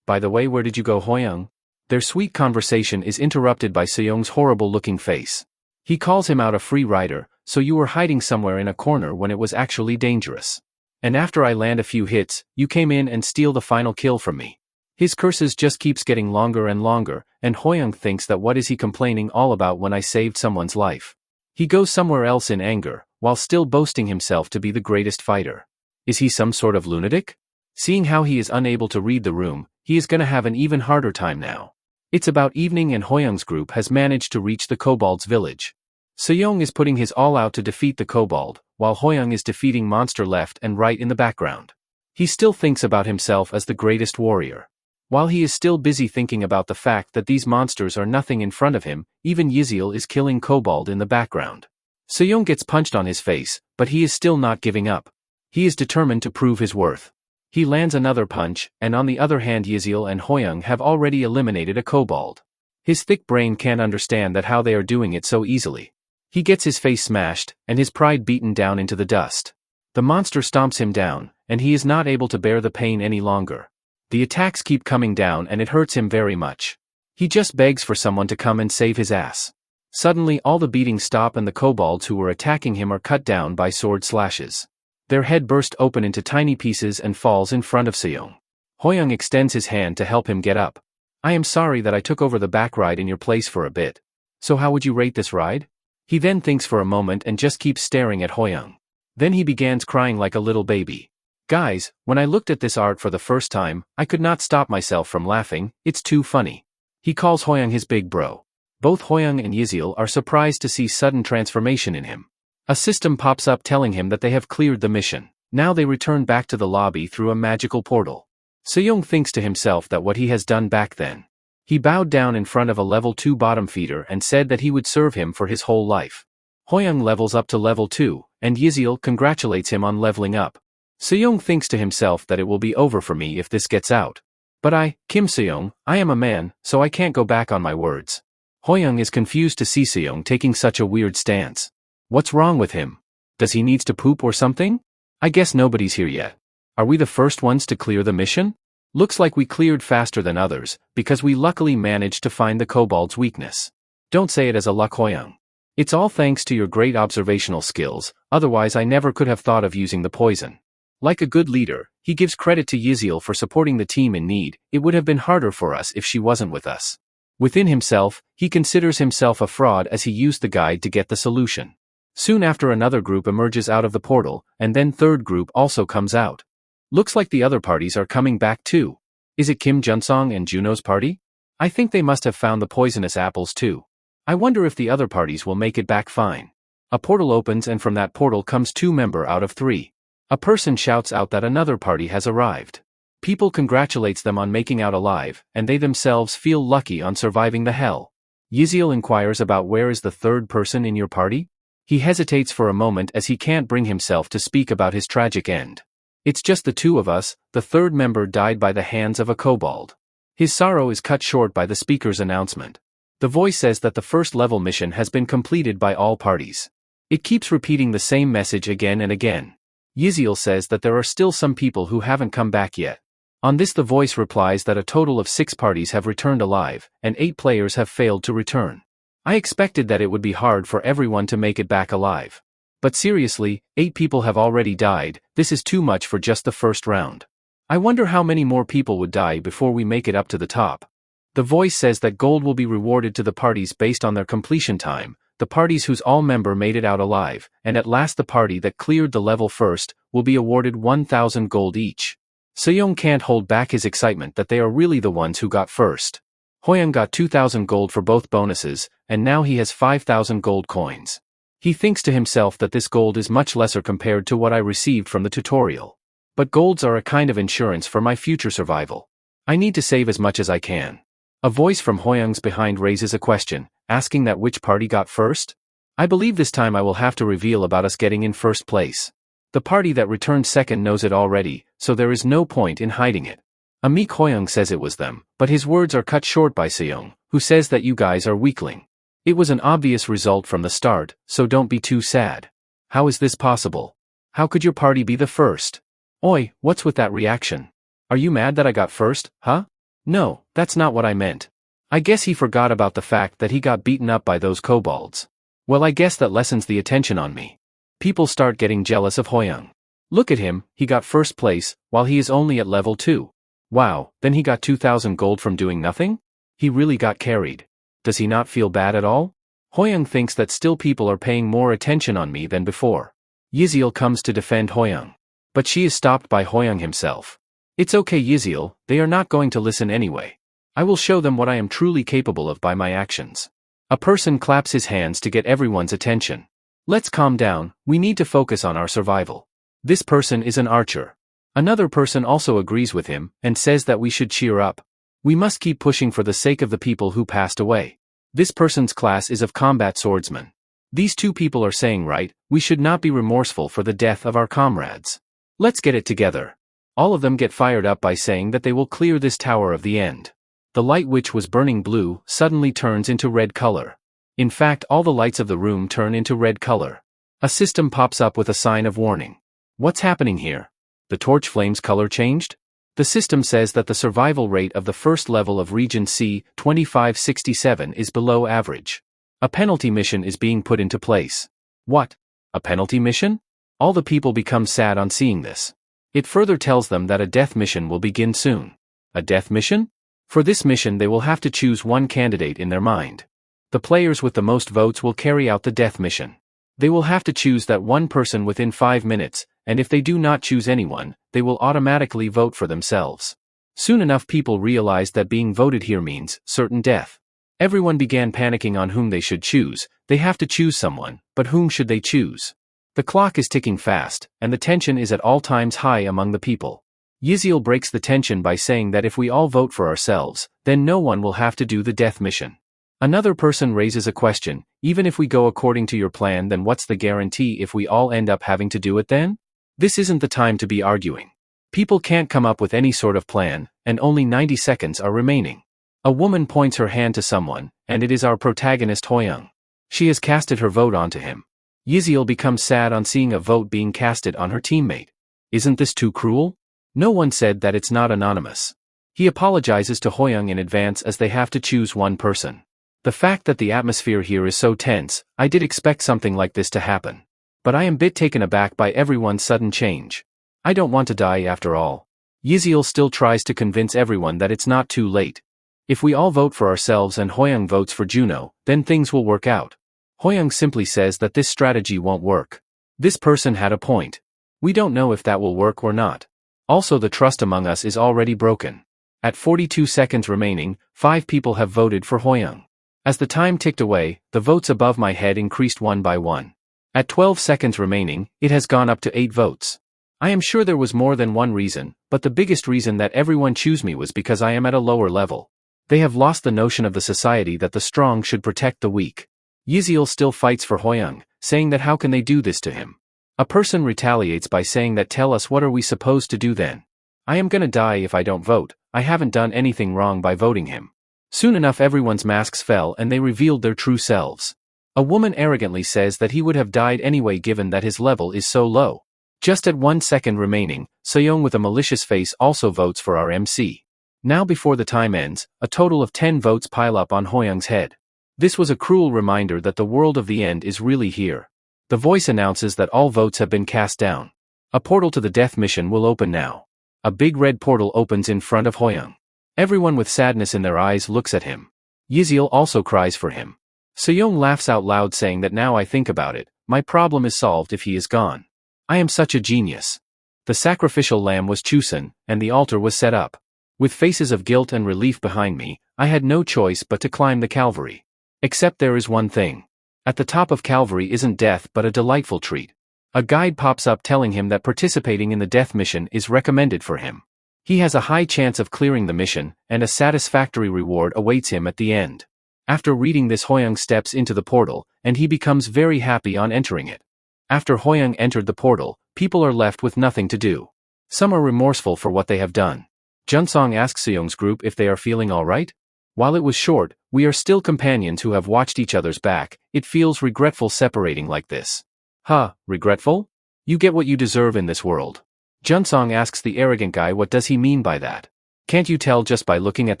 By the way, where did you go, Hoyoung? Their sweet conversation is interrupted by Seong's horrible-looking face. He calls him out a free rider, so you were hiding somewhere in a corner when it was actually dangerous. And after I land a few hits, you came in and steal the final kill from me. His curses just keeps getting longer and longer, and Hoyoung thinks that what is he complaining all about when I saved someone's life. He goes somewhere else in anger, while still boasting himself to be the greatest fighter. Is he some sort of lunatic? Seeing how he is unable to read the room, he is gonna have an even harder time now. It's about evening and Hoyoung's group has managed to reach the kobold's village. Seong is putting his all out to defeat the kobold, while Hoyoung is defeating monster left and right in the background. He still thinks about himself as the greatest warrior. While he is still busy thinking about the fact that these monsters are nothing in front of him, even Yiziel is killing kobold in the background. Seong gets punched on his face, but he is still not giving up. He is determined to prove his worth. He lands another punch, and on the other hand Yiziel and Hoyoung have already eliminated a kobold. His thick brain can't understand that how they are doing it so easily. He gets his face smashed, and his pride beaten down into the dust. The monster stomps him down, and he is not able to bear the pain any longer. The attacks keep coming down and it hurts him very much. He just begs for someone to come and save his ass. Suddenly all the beatings stop and the kobolds who were attacking him are cut down by sword slashes. Their head bursts open into tiny pieces and falls in front of Seong. Hoyoung extends his hand to help him get up. I am sorry that I took over the back ride in your place for a bit. So how would you rate this ride? He then thinks for a moment and just keeps staring at Hoyoung. Then he begins crying like a little baby. Guys, when I looked at this art for the first time, I could not stop myself from laughing, it's too funny. He calls Hoyoung his big bro. Both Hoyoung and Yiziel are surprised to see sudden transformation in him. A system pops up telling him that they have cleared the mission. Now they return back to the lobby through a magical portal. Seong thinks to himself that what he has done back then. He bowed down in front of a level 2 bottom feeder and said that he would serve him for his whole life. Hoyoung levels up to level 2, and Yiziel congratulates him on leveling up. Seong thinks to himself that it will be over for me if this gets out. But Kim Seong, I am a man, so I can't go back on my words. Hoyoung is confused to see Seong taking such a weird stance. What's wrong with him? Does he needs to poop or something? I guess nobody's here yet. Are we the first ones to clear the mission? Looks like we cleared faster than others, because we luckily managed to find the kobold's weakness. Don't say it as a luck, Hoyoung. It's all thanks to your great observational skills, otherwise I never could have thought of using the poison. Like a good leader, he gives credit to Yziel for supporting the team in need. It would have been harder for us if she wasn't with us. Within himself, he considers himself a fraud as he used the guide to get the solution. Soon after, another group emerges out of the portal, and then third group also comes out. Looks like the other parties are coming back too. Is it Kim Junsong and Juno's party? I think they must have found the poisonous apples too. I wonder if the other parties will make it back fine. A portal opens and from that portal comes 2 members out of 3. A person shouts out that another party has arrived. People congratulates them on making out alive, and they themselves feel lucky on surviving the hell. Yziel inquires about where is the third person in your party? He hesitates for a moment as he can't bring himself to speak about his tragic end. It's just the 2 of us. The third member died by the hands of a kobold. His sorrow is cut short by the speaker's announcement. The voice says that the first level mission has been completed by all parties. It keeps repeating the same message again and again. Yziel says that there are still some people who haven't come back yet. On this, the voice replies that a total of 6 parties have returned alive, and 8 players have failed to return. I expected that it would be hard for everyone to make it back alive. But seriously, 8 people have already died. This is too much for just the first round. I wonder how many more people would die before we make it up to the top. The voice says that gold will be rewarded to the parties based on their completion time, the parties whose all member made it out alive, and at last the party that cleared the level first will be awarded 1,000 gold each. Seong can't hold back his excitement that they are really the ones who got first. Hoyoung got 2,000 gold for both bonuses, and now he has 5,000 gold coins. He thinks to himself that this gold is much lesser compared to what I received from the tutorial. But golds are a kind of insurance for my future survival. I need to save as much as I can. A voice from Hoyoung's behind raises a question, asking that which party got first? I believe this time I will have to reveal about us getting in first place. The party that returned second knows it already, so there is no point in hiding it. A meek Hoyoung says it was them, but his words are cut short by Seong, who says that you guys are weakling. It was an obvious result from the start, so don't be too sad. How is this possible? How could your party be the first? Oi, what's with that reaction? Are you mad that I got first, huh? No, that's not what I meant. I guess he forgot about the fact that he got beaten up by those kobolds. Well, I guess that lessens the attention on me. People start getting jealous of Hoyoung. Look at him, he got first place, while he is only at level 2. Wow, then he got 2,000 gold from doing nothing? He really got carried. Does he not feel bad at all? Hoyoung thinks that still people are paying more attention on me than before. Yziel comes to defend Hoyoung. But she is stopped by Hoyoung himself. It's okay, Yziel, they are not going to listen anyway. I will show them what I am truly capable of by my actions. A person claps his hands to get everyone's attention. Let's calm down, we need to focus on our survival. This person is an archer. Another person also agrees with him, and says that we should cheer up. We must keep pushing for the sake of the people who passed away. This person's class is of combat swordsman. These 2 people are saying right, we should not be remorseful for the death of our comrades. Let's get it together. All of them get fired up by saying that they will clear this tower of the end. The light, which was burning blue, suddenly turns into red color. In fact, all the lights of the room turn into red color. A system pops up with a sign of warning. What's happening here? The torch flame's color changed? The system says that the survival rate of the first level of Region C, 2567, is below average. A penalty mission is being put into place. What? A penalty mission? All the people become sad on seeing this. It further tells them that a death mission will begin soon. A death mission? For this mission they will have to choose one candidate in their mind. The players with the most votes will carry out the death mission. They will have to choose that one person within 5 minutes, and if they do not choose anyone, they will automatically vote for themselves. Soon enough people realized that being voted here means certain death. Everyone began panicking on whom they should choose. They have to choose someone, but whom should they choose? The clock is ticking fast, and the tension is at all times high among the people. Yziel breaks the tension by saying that if we all vote for ourselves, then no one will have to do the death mission. Another person raises a question, even if we go according to your plan, then what's the guarantee if we all end up having to do it then? This isn't the time to be arguing. People can't come up with any sort of plan, and only 90 seconds are remaining. A woman points her hand to someone, and it is our protagonist Hoyoung. She has casted her vote onto him. Yiziel becomes sad on seeing a vote being casted on her teammate. Isn't this too cruel? No one said that it's not anonymous. He apologizes to Hoyoung in advance as they have to choose one person. The fact that the atmosphere here is so tense, I did expect something like this to happen. But I am a bit taken aback by everyone's sudden change. I don't want to die after all. Yiziel still tries to convince everyone that it's not too late. If we all vote for ourselves and Hoyoung votes for Juno, then things will work out. Hoyoung simply says that this strategy won't work. This person had a point. We don't know if that will work or not. Also, the trust among us is already broken. At 42 seconds remaining, 5 people have voted for Hoyoung. As the time ticked away, the votes above my head increased one by one. At 12 seconds remaining, it has gone up to 8 votes. I am sure there was more than one reason, but the biggest reason that everyone chose me was because I am at a lower level. They have lost the notion of the society that the strong should protect the weak. Yiziel still fights for Hoyoung, saying that how can they do this to him? A person retaliates by saying that tell us what are we supposed to do then? I am gonna die if I don't vote, I haven't done anything wrong by voting him. Soon enough everyone's masks fell and they revealed their true selves. A woman arrogantly says that he would have died anyway given that his level is so low. Just at 1 second remaining, Seyoung with a malicious face also votes for our MC. Now before the time ends, a total of 10 votes pile up on Hoyoung's head. This was a cruel reminder that the world of the end is really here. The voice announces that all votes have been cast down. A portal to the death mission will open now. A big red portal opens in front of Hoyoung. Everyone with sadness in their eyes looks at him. Yiziel also cries for him. Seyoung laughs out loud saying that now I think about it, my problem is solved if he is gone. I am such a genius. The sacrificial lamb was chosen, and the altar was set up. With faces of guilt and relief behind me, I had no choice but to climb the Calvary. Except there is one thing. At the top of Calvary isn't death but a delightful treat. A guide pops up telling him that participating in the death mission is recommended for him. He has a high chance of clearing the mission, and a satisfactory reward awaits him at the end. After reading this, Hoyoung steps into the portal, and he becomes very happy on entering it. After Hoyoung entered the portal, people are left with nothing to do. Some are remorseful for what they have done. Junsong asks Seyoung's group if they are feeling alright. While it was short, we are still companions who have watched each other's back. It feels regretful separating like this. Huh, regretful? You get what you deserve in this world. Junsong asks the arrogant guy what does he mean by that. Can't you tell just by looking at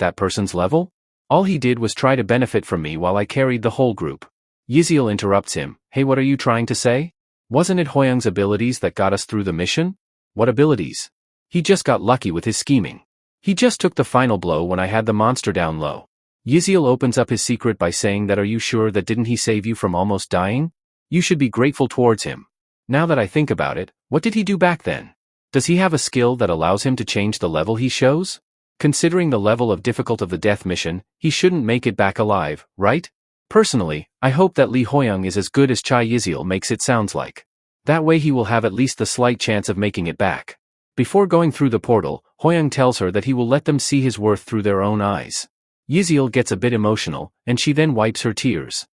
that person's level? All he did was try to benefit from me while I carried the whole group. Yiziel interrupts him, hey, what are you trying to say? Wasn't it Hoyoung's abilities that got us through the mission? What abilities? He just got lucky with his scheming. He just took the final blow when I had the monster down low. Yiziel opens up his secret by saying that are you sure that didn't he save you from almost dying? You should be grateful towards him. Now that I think about it, what did he do back then? Does he have a skill that allows him to change the level he shows? Considering the level of difficulty of the death mission, he shouldn't make it back alive, right? Personally, I hope that Lee Hoyoung is as good as Chai Yiziel makes it sounds like. That way he will have at least the slight chance of making it back. Before going through the portal, Hoyoung tells her that he will let them see his worth through their own eyes. Yiziel gets a bit emotional, and she then wipes her tears.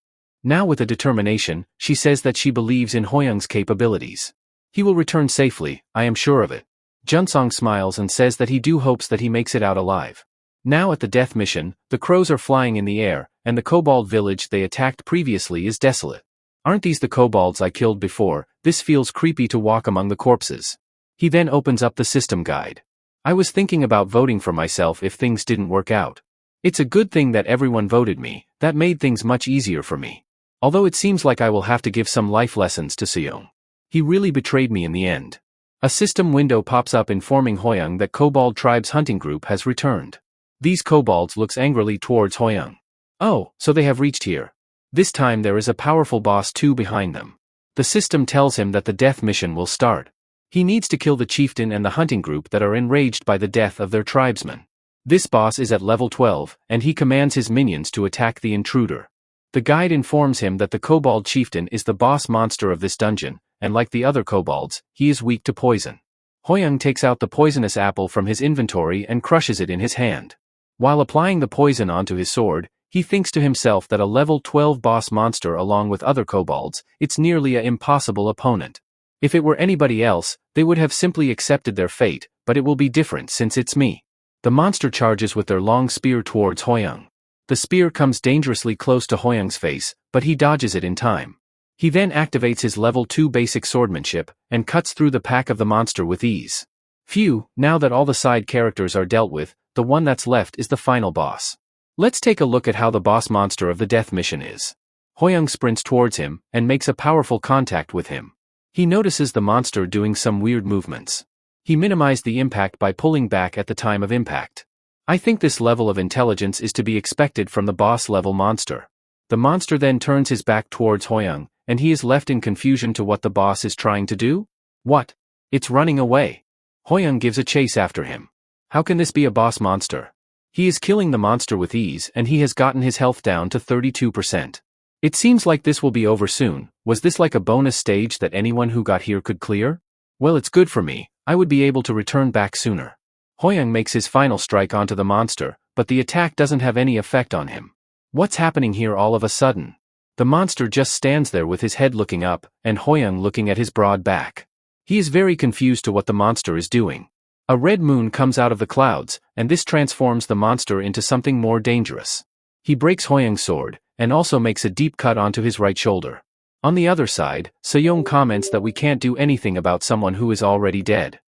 Now with a determination, she says that she believes in Hoyoung's capabilities. He will return safely, I am sure of it. Junsong smiles and says that he hopes that he makes it out alive. Now at the death mission, the crows are flying in the air, and the kobold village they attacked previously is desolate. Aren't these the kobolds I killed before? This feels creepy to walk among the corpses. He then opens up the system guide. I was thinking about voting for myself if things didn't work out. It's a good thing that everyone voted me, that made things much easier for me. Although it seems like I will have to give some life lessons to Seyoung. He really betrayed me in the end. A system window pops up informing Hoyoung that Kobold Tribe's hunting group has returned. These kobolds looks angrily towards Hoyoung. Oh, so they have reached here. This time there is a powerful boss too behind them. The system tells him that the death mission will start. He needs to kill the chieftain and the hunting group that are enraged by the death of their tribesman. This boss is at level 12, and he commands his minions to attack the intruder. The guide informs him that the kobold chieftain is the boss monster of this dungeon, and like the other kobolds, he is weak to poison. Hoyoung takes out the poisonous apple from his inventory and crushes it in his hand. While applying the poison onto his sword, he thinks to himself that a level 12 boss monster along with other kobolds, it's nearly an impossible opponent. If it were anybody else, they would have simply accepted their fate, but it will be different since it's me. The monster charges with their long spear towards Hoyoung. The spear comes dangerously close to Hoyoung's face, but he dodges it in time. He then activates his level 2 basic swordsmanship, and cuts through the pack of the monster with ease. Phew, now that all the side characters are dealt with, the one that's left is the final boss. Let's take a look at how the boss monster of the death mission is. Hoyoung sprints towards him, and makes a powerful contact with him. He notices the monster doing some weird movements. He minimized the impact by pulling back at the time of impact. I think this level of intelligence is to be expected from the boss-level monster. The monster then turns his back towards Hoyoung, and he is left in confusion to what the boss is trying to do? What? It's running away. Hoyoung gives a chase after him. How can this be a boss monster? He is killing the monster with ease, and he has gotten his health down to 32%. It seems like this will be over soon. Was this like a bonus stage that anyone who got here could clear? Well, it's good for me. I would be able to return back sooner. Hoyoung makes his final strike onto the monster, but the attack doesn't have any effect on him. What's happening here all of a sudden? The monster just stands there with his head looking up, and Hoyoung looking at his broad back. He is very confused to what the monster is doing. A red moon comes out of the clouds, and this transforms the monster into something more dangerous. He breaks Hoyoung's sword, and also makes a deep cut onto his right shoulder. On the other side, Seyoung comments that we can't do anything about someone who is already dead.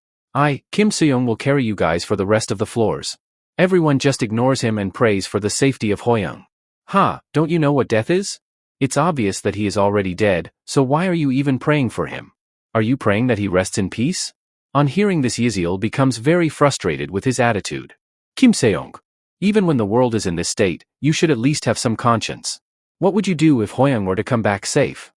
Kim Seyoung will carry you guys for the rest of the floors. Everyone just ignores him and prays for the safety of Hoyoung. Don't you know what death is? It's obvious that he is already dead, so why are you even praying for him? Are you praying that he rests in peace? On hearing this, Yeziel becomes very frustrated with his attitude. Kim Seyoung, even when the world is in this state, you should at least have some conscience. What would you do if Hoyoung were to come back safe?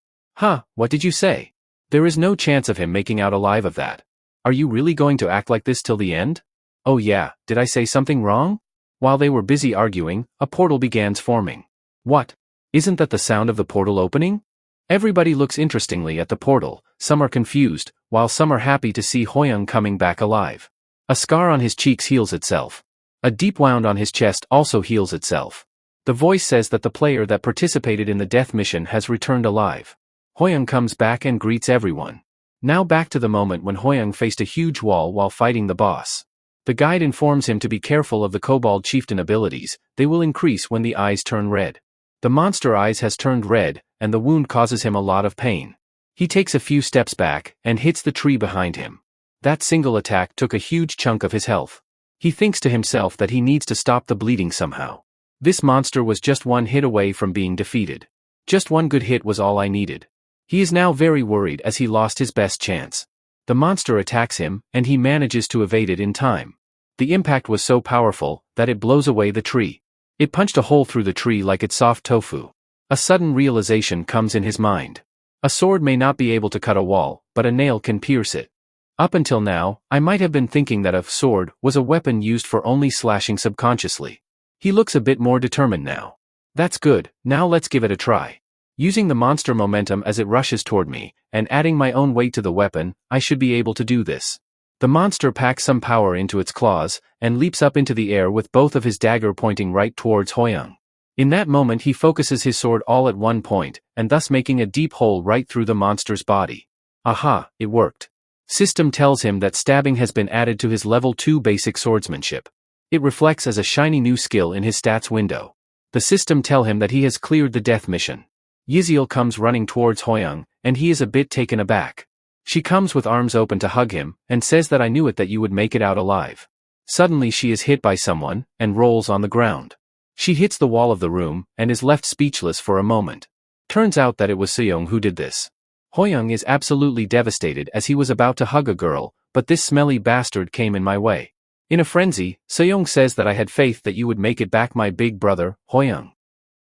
What did you say? There is no chance of him making out alive of that. Are you really going to act like this till the end? Oh yeah, did I say something wrong? While they were busy arguing, a portal begins forming. What? Isn't that the sound of the portal opening? Everybody looks interestingly at the portal, some are confused, while some are happy to see Hoyoung coming back alive. A scar on his cheeks heals itself. A deep wound on his chest also heals itself. The voice says that the player that participated in the death mission has returned alive. Hoyoung comes back and greets everyone. Now back to the moment when Hoyoung faced a huge wall while fighting the boss. The guide informs him to be careful of the Kobold Chieftain abilities, they will increase when the eyes turn red. The monster eyes has turned red, and the wound causes him a lot of pain. He takes a few steps back, and hits the tree behind him. That single attack took a huge chunk of his health. He thinks to himself that he needs to stop the bleeding somehow. This monster was just one hit away from being defeated. Just one good hit was all I needed. He is now very worried as he lost his best chance. The monster attacks him, and he manages to evade it in time. The impact was so powerful that it blows away the tree. It punched a hole through the tree like it's soft tofu. A sudden realization comes in his mind. A sword may not be able to cut a wall, but a nail can pierce it. Up until now, I might have been thinking that a sword was a weapon used for only slashing subconsciously. He looks a bit more determined now. That's good, now let's give it a try. Using the monster momentum as it rushes toward me, and adding my own weight to the weapon, I should be able to do this. The monster packs some power into its claws, and leaps up into the air with both of his dagger pointing right towards Hoyoung. In that moment he focuses his sword all at one point, and thus making a deep hole right through the monster's body. It worked. System tells him that stabbing has been added to his level 2 basic swordsmanship. It reflects as a shiny new skill in his stats window. The system tell him that he has cleared the death mission. Yeziel comes running towards Hoyoung, and he is a bit taken aback. She comes with arms open to hug him, and says that I knew it that you would make it out alive. Suddenly she is hit by someone, and rolls on the ground. She hits the wall of the room, and is left speechless for a moment. Turns out that it was Seyoung who did this. Hoyoung is absolutely devastated as he was about to hug a girl, but this smelly bastard came in my way. In a frenzy, Seyoung says that I had faith that you would make it back, my big brother, Hoyoung.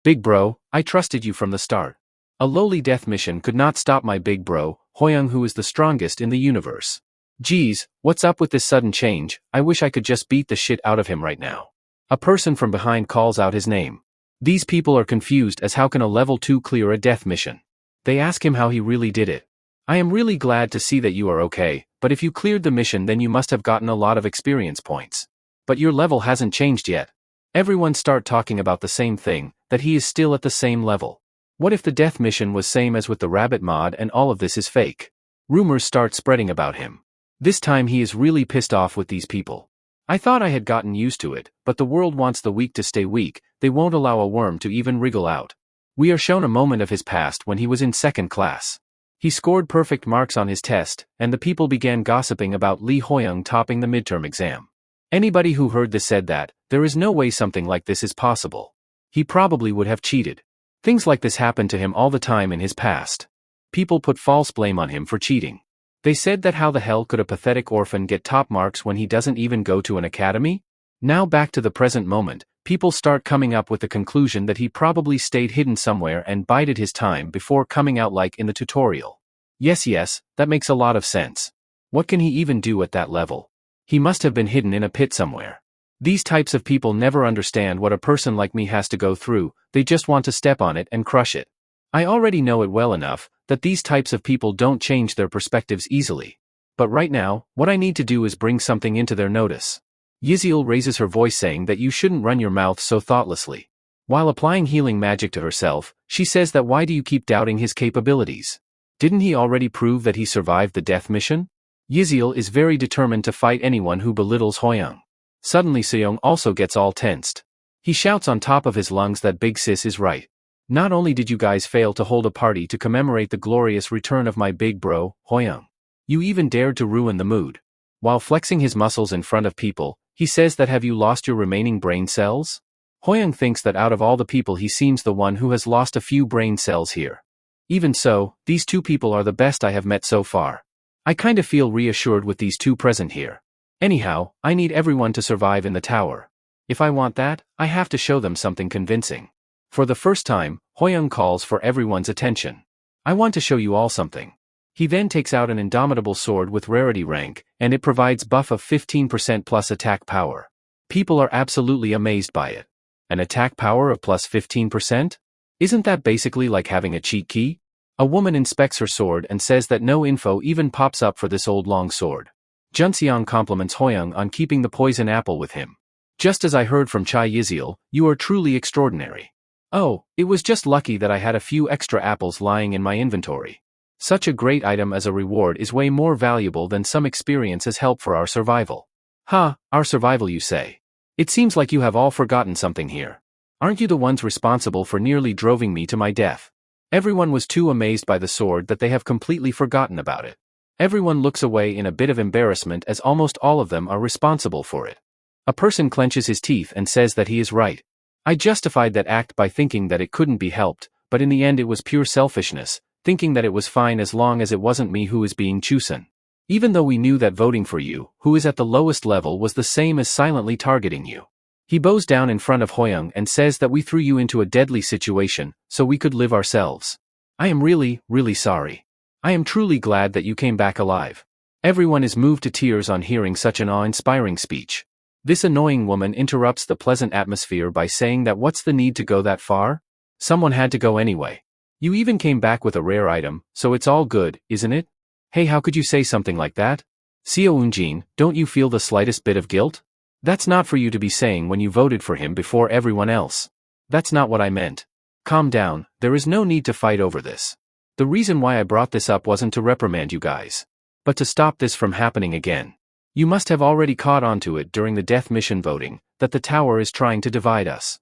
Big bro, I trusted you from the start. A lowly death mission could not stop my big bro, Hoyoung, who is the strongest in the universe. Geez, what's up with this sudden change? I wish I could just beat the shit out of him right now. A person from behind calls out his name. These people are confused as how can a level 2 clear a death mission. They ask him how he really did it. I am really glad to see that you are okay, but if you cleared the mission then you must have gotten a lot of experience points. But your level hasn't changed yet. Everyone start talking about the same thing, that he is still at the same level. What if the death mission was same as with the rabbit mod and all of this is fake? Rumors start spreading about him. This time he is really pissed off with these people. I thought I had gotten used to it, but the world wants the weak to stay weak, they won't allow a worm to even wriggle out. We are shown a moment of his past when he was in second class. He scored perfect marks on his test, and the people began gossiping about Lee Hoyoung topping the midterm exam. Anybody who heard this said that, there is no way something like this is possible. He probably would have cheated. Things like this happened to him all the time in his past. People put false blame on him for cheating. They said that how the hell could a pathetic orphan get top marks when he doesn't even go to an academy? Now back to the present moment, people start coming up with the conclusion that he probably stayed hidden somewhere and bided his time before coming out like in the tutorial. Yes, that makes a lot of sense. What can he even do at that level? He must have been hidden in a pit somewhere. These types of people never understand what a person like me has to go through, they just want to step on it and crush it. I already know it well enough that these types of people don't change their perspectives easily. But right now, what I need to do is bring something into their notice. Yiziel raises her voice saying that you shouldn't run your mouth so thoughtlessly. While applying healing magic to herself, she says that why do you keep doubting his capabilities? Didn't he already prove that he survived the death mission? Yiziel is very determined to fight anyone who belittles Hoyoung. Suddenly Seong also gets all tensed. He shouts on top of his lungs that Big Sis is right. Not only did you guys fail to hold a party to commemorate the glorious return of my big bro, Hoyoung, you even dared to ruin the mood. While flexing his muscles in front of people, he says that have you lost your remaining brain cells? Hoyoung thinks that out of all the people he seems the one who has lost a few brain cells here. Even so, these two people are the best I have met so far. I kinda feel reassured with these two present here. Anyhow, I need everyone to survive in the tower. If I want that, I have to show them something convincing. For the first time, Hoyoung calls for everyone's attention. I want to show you all something. He then takes out an indomitable sword with rarity rank, and it provides buff of 15% plus attack power. People are absolutely amazed by it. An attack power of plus 15%? Isn't that basically like having a cheat key? A woman inspects her sword and says that no info even pops up for this old long sword. Junseong compliments Hoyoung on keeping the poison apple with him. Just as I heard from Chai Yiziel, you are truly extraordinary. Oh, it was just lucky that I had a few extra apples lying in my inventory. Such a great item as a reward is way more valuable than some experience as help for our survival. Our survival you say? It seems like you have all forgotten something here. Aren't you the ones responsible for nearly droving me to my death? Everyone was too amazed by the sword that they have completely forgotten about it. Everyone looks away in a bit of embarrassment as almost all of them are responsible for it. A person clenches his teeth and says that he is right. I justified that act by thinking that it couldn't be helped, but in the end it was pure selfishness, thinking that it was fine as long as it wasn't me who is being chosen. Even though we knew that voting for you, who is at the lowest level, was the same as silently targeting you. He bows down in front of Hoyoung and says that we threw you into a deadly situation, so we could live ourselves. I am really sorry. I am truly glad that you came back alive. Everyone is moved to tears on hearing such an awe-inspiring speech. This annoying woman interrupts the pleasant atmosphere by saying that what's the need to go that far? Someone had to go anyway. You even came back with a rare item, so it's all good, isn't it? Hey, how could you say something like that? Seo Eun-jin, don't you feel the slightest bit of guilt? That's not for you to be saying when you voted for him before everyone else. That's not what I meant. Calm down, there is no need to fight over this. The reason why I brought this up wasn't to reprimand you guys, but to stop this from happening again. You must have already caught on to it during the death mission voting, that the tower is trying to divide us.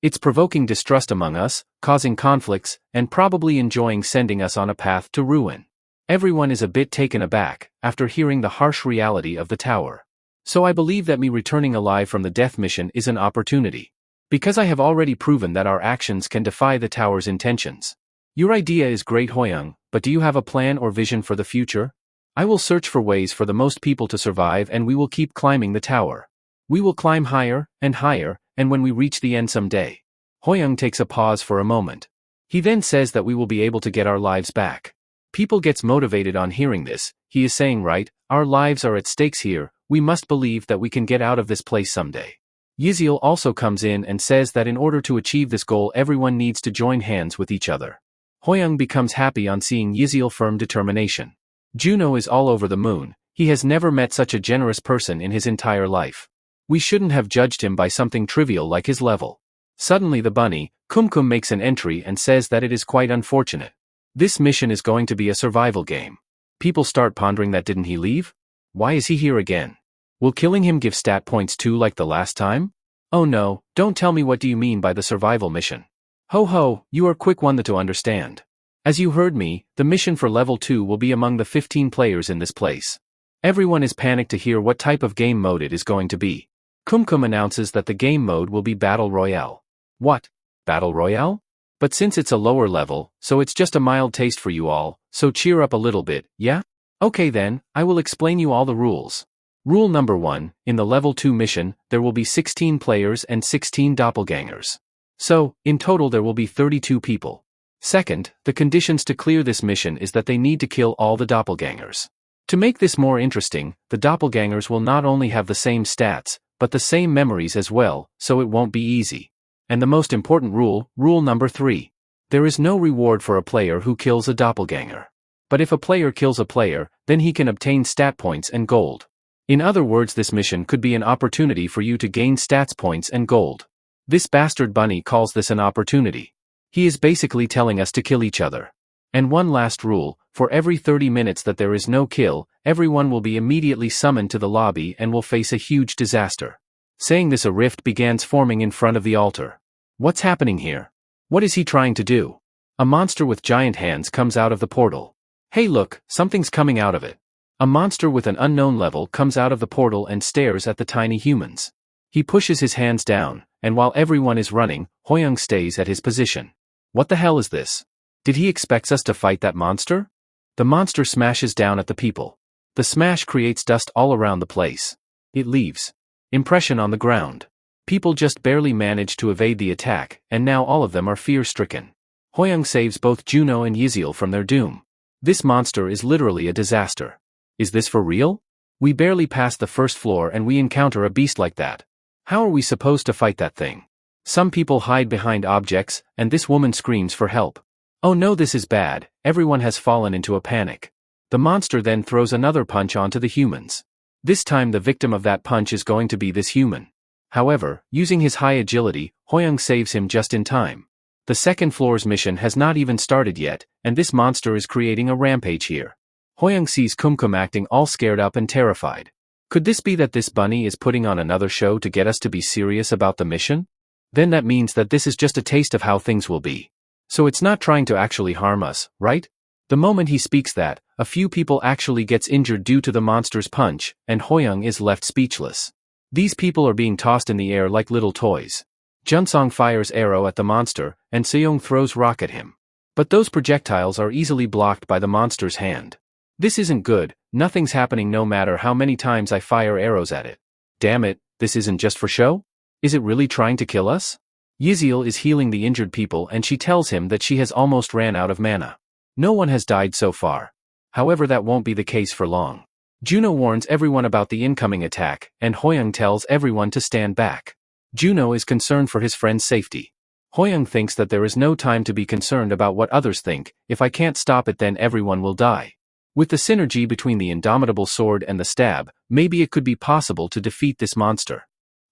It's provoking distrust among us, causing conflicts, and probably enjoying sending us on a path to ruin. Everyone is a bit taken aback, after hearing the harsh reality of the tower. So I believe that me returning alive from the death mission is an opportunity. Because I have already proven that our actions can defy the tower's intentions. Your idea is great, Hoyoung, but do you have a plan or vision for the future? I will search for ways for the most people to survive, and we will keep climbing the tower. We will climb higher, and when we reach the end someday. Hoyoung takes a pause for a moment. He then says that we will be able to get our lives back. People gets motivated on hearing this. He is saying right, our lives are at stakes here, we must believe that we can get out of this place someday. Yiziel also comes in and says that in order to achieve this goal everyone needs to join hands with each other. Hoyoung becomes happy on seeing Yiziel's firm determination. Juno is all over the moon, he has never met such a generous person in his entire life. We shouldn't have judged him by something trivial like his level. Suddenly the bunny, Kumkum, makes an entry and says that it is quite unfortunate. This mission is going to be a survival game. People start pondering that didn't he leave? Why is he here again? Will killing him give stat points too like the last time? Oh no, don't tell me what do you mean by the survival mission. Ho ho, you are quick one to understand. As you heard me, the mission for level 2 will be among the 15 players in this place. Everyone is panicked to hear what type of game mode it is going to be. Kumkum announces that the game mode will be Battle Royale. What? Battle Royale? But since it's a lower level, so it's just a mild taste for you all, so cheer up a little bit, yeah? Okay then, I will explain you all the rules. Rule number 1, in the level 2 mission, there will be 16 players and 16 doppelgangers. So, in total there will be 32 people. Second, the conditions to clear this mission is that they need to kill all the doppelgangers. To make this more interesting, the doppelgangers will not only have the same stats, but the same memories as well, so it won't be easy. And the most important rule, rule number 3. There is no reward for a player who kills a doppelganger. But if a player kills a player, then he can obtain stat points and gold. In other words, this mission could be an opportunity for you to gain stats points and gold. This bastard bunny calls this an opportunity. He is basically telling us to kill each other. And one last rule, for every 30 minutes that there is no kill, everyone will be immediately summoned to the lobby and will face a huge disaster. Saying this, a rift begins forming in front of the altar. What's happening here? What is he trying to do? A monster with giant hands comes out of the portal. Hey look, something's coming out of it. A monster with an unknown level comes out of the portal and stares at the tiny humans. He pushes his hands down, and while everyone is running, Hoyoung stays at his position. What the hell is this? Did he expect us to fight that monster? The monster smashes down at the people. The smash creates dust all around the place. It leaves impression on the ground. People just barely manage to evade the attack, and now all of them are fear-stricken. Hoyoung saves both Juno and Yiziel from their doom. This monster is literally a disaster. Is this for real? We barely pass the first floor and we encounter a beast like that. How are we supposed to fight that thing? Some people hide behind objects, and this woman screams for help. Oh no, this is bad, everyone has fallen into a panic. The monster then throws another punch onto the humans. This time the victim of that punch is going to be this human. However, using his high agility, Hoyoung saves him just in time. The second floor's mission has not even started yet, and this monster is creating a rampage here. Hoyoung sees Kumkum acting all scared up and terrified. Could this be that this bunny is putting on another show to get us to be serious about the mission? Then that means that this is just a taste of how things will be. So it's not trying to actually harm us, right? The moment he speaks that, a few people actually gets injured due to the monster's punch, and Hoyoung is left speechless. These people are being tossed in the air like little toys. Junsong fires arrow at the monster, and Seong throws rock at him. But those projectiles are easily blocked by the monster's hand. This isn't good, nothing's happening no matter how many times I fire arrows at it. Damn it, this isn't just for show? Is it really trying to kill us? Yiziel is healing the injured people and she tells him that she has almost ran out of mana. No one has died so far. However, that won't be the case for long. Juno warns everyone about the incoming attack, and Hoyoung tells everyone to stand back. Juno is concerned for his friend's safety. Hoyoung thinks that there is no time to be concerned about what others think. If I can't stop it, then everyone will die. With the synergy between the indomitable sword and the stab, maybe it could be possible to defeat this monster.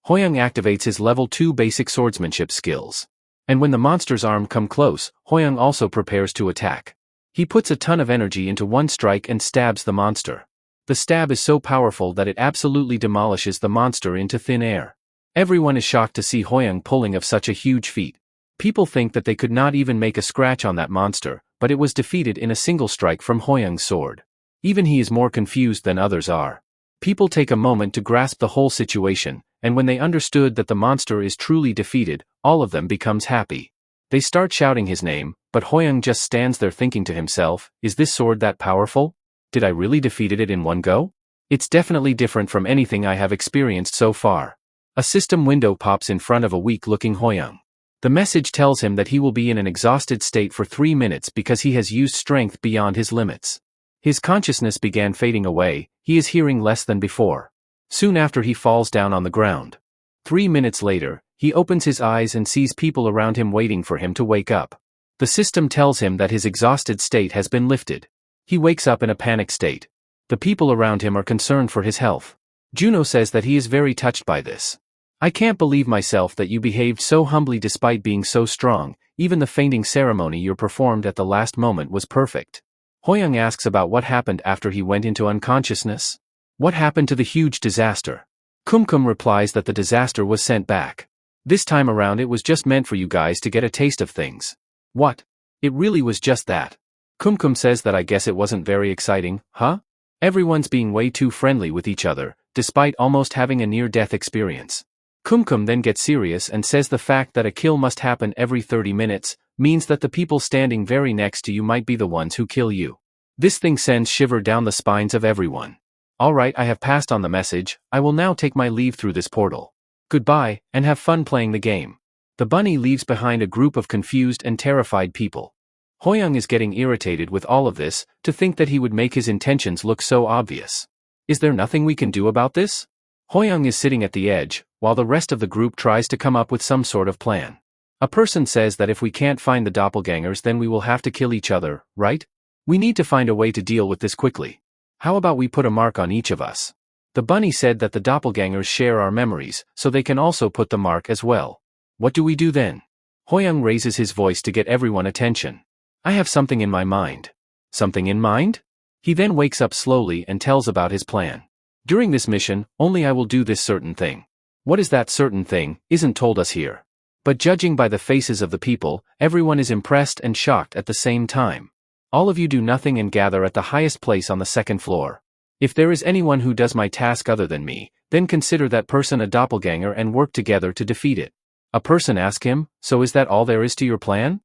Hoyoung activates his level 2 basic swordsmanship skills. And when the monster's arm comes close, Hoyoung also prepares to attack. He puts a ton of energy into one strike and stabs the monster. The stab is so powerful that it absolutely demolishes the monster into thin air. Everyone is shocked to see Hoyoung pulling off such a huge feat. People think that they could not even make a scratch on that monster, but it was defeated in a single strike from Hoyoung's sword. Even he is more confused than others are. People take a moment to grasp the whole situation, and when they understood that the monster is truly defeated, all of them becomes happy. They start shouting his name, but Hoyoung just stands there thinking to himself, is this sword that powerful? Did I really defeat it in one go? It's definitely different from anything I have experienced so far. A system window pops in front of a weak-looking Hoyoung. The message tells him that he will be in an exhausted state for 3 minutes because he has used strength beyond his limits. His consciousness began fading away, he is hearing less than before. Soon after he falls down on the ground. 3 minutes later, he opens his eyes and sees people around him waiting for him to wake up. The system tells him that his exhausted state has been lifted. He wakes up in a panic state. The people around him are concerned for his health. Juno says that he is very touched by this. I can't believe myself that you behaved so humbly despite being so strong, even the fainting ceremony you performed at the last moment was perfect. Hoyoung asks about what happened after he went into unconsciousness. What happened to the huge disaster? Kumkum replies that the disaster was sent back. This time around it was just meant for you guys to get a taste of things. What? It really was just that. Kumkum says that I guess it wasn't very exciting, huh? Everyone's being way too friendly with each other, despite almost having a near-death experience. Kumkum then gets serious and says the fact that a kill must happen every 30 minutes, means that the people standing very next to you might be the ones who kill you. This thing sends shiver down the spines of everyone. Alright, I have passed on the message, I will now take my leave through this portal. Goodbye, and have fun playing the game. The bunny leaves behind a group of confused and terrified people. Hoyoung is getting irritated with all of this, to think that he would make his intentions look so obvious. Is there nothing we can do about this? Hoyoung is sitting at the edge, while the rest of the group tries to come up with some sort of plan. A person says that if we can't find the doppelgangers then we will have to kill each other, right? We need to find a way to deal with this quickly. How about we put a mark on each of us? The bunny said that the doppelgangers share our memories, so they can also put the mark as well. What do we do then? Hoyoung raises his voice to get everyone's attention. I have something in my mind. Something in mind? He then wakes up slowly and tells about his plan. During this mission, only I will do this certain thing. What is that certain thing, isn't told us here. But judging by the faces of the people, everyone is impressed and shocked at the same time. All of you do nothing and gather at the highest place on the second floor. If there is anyone who does my task other than me, then consider that person a doppelganger and work together to defeat it. A person asked him, so is that all there is to your plan?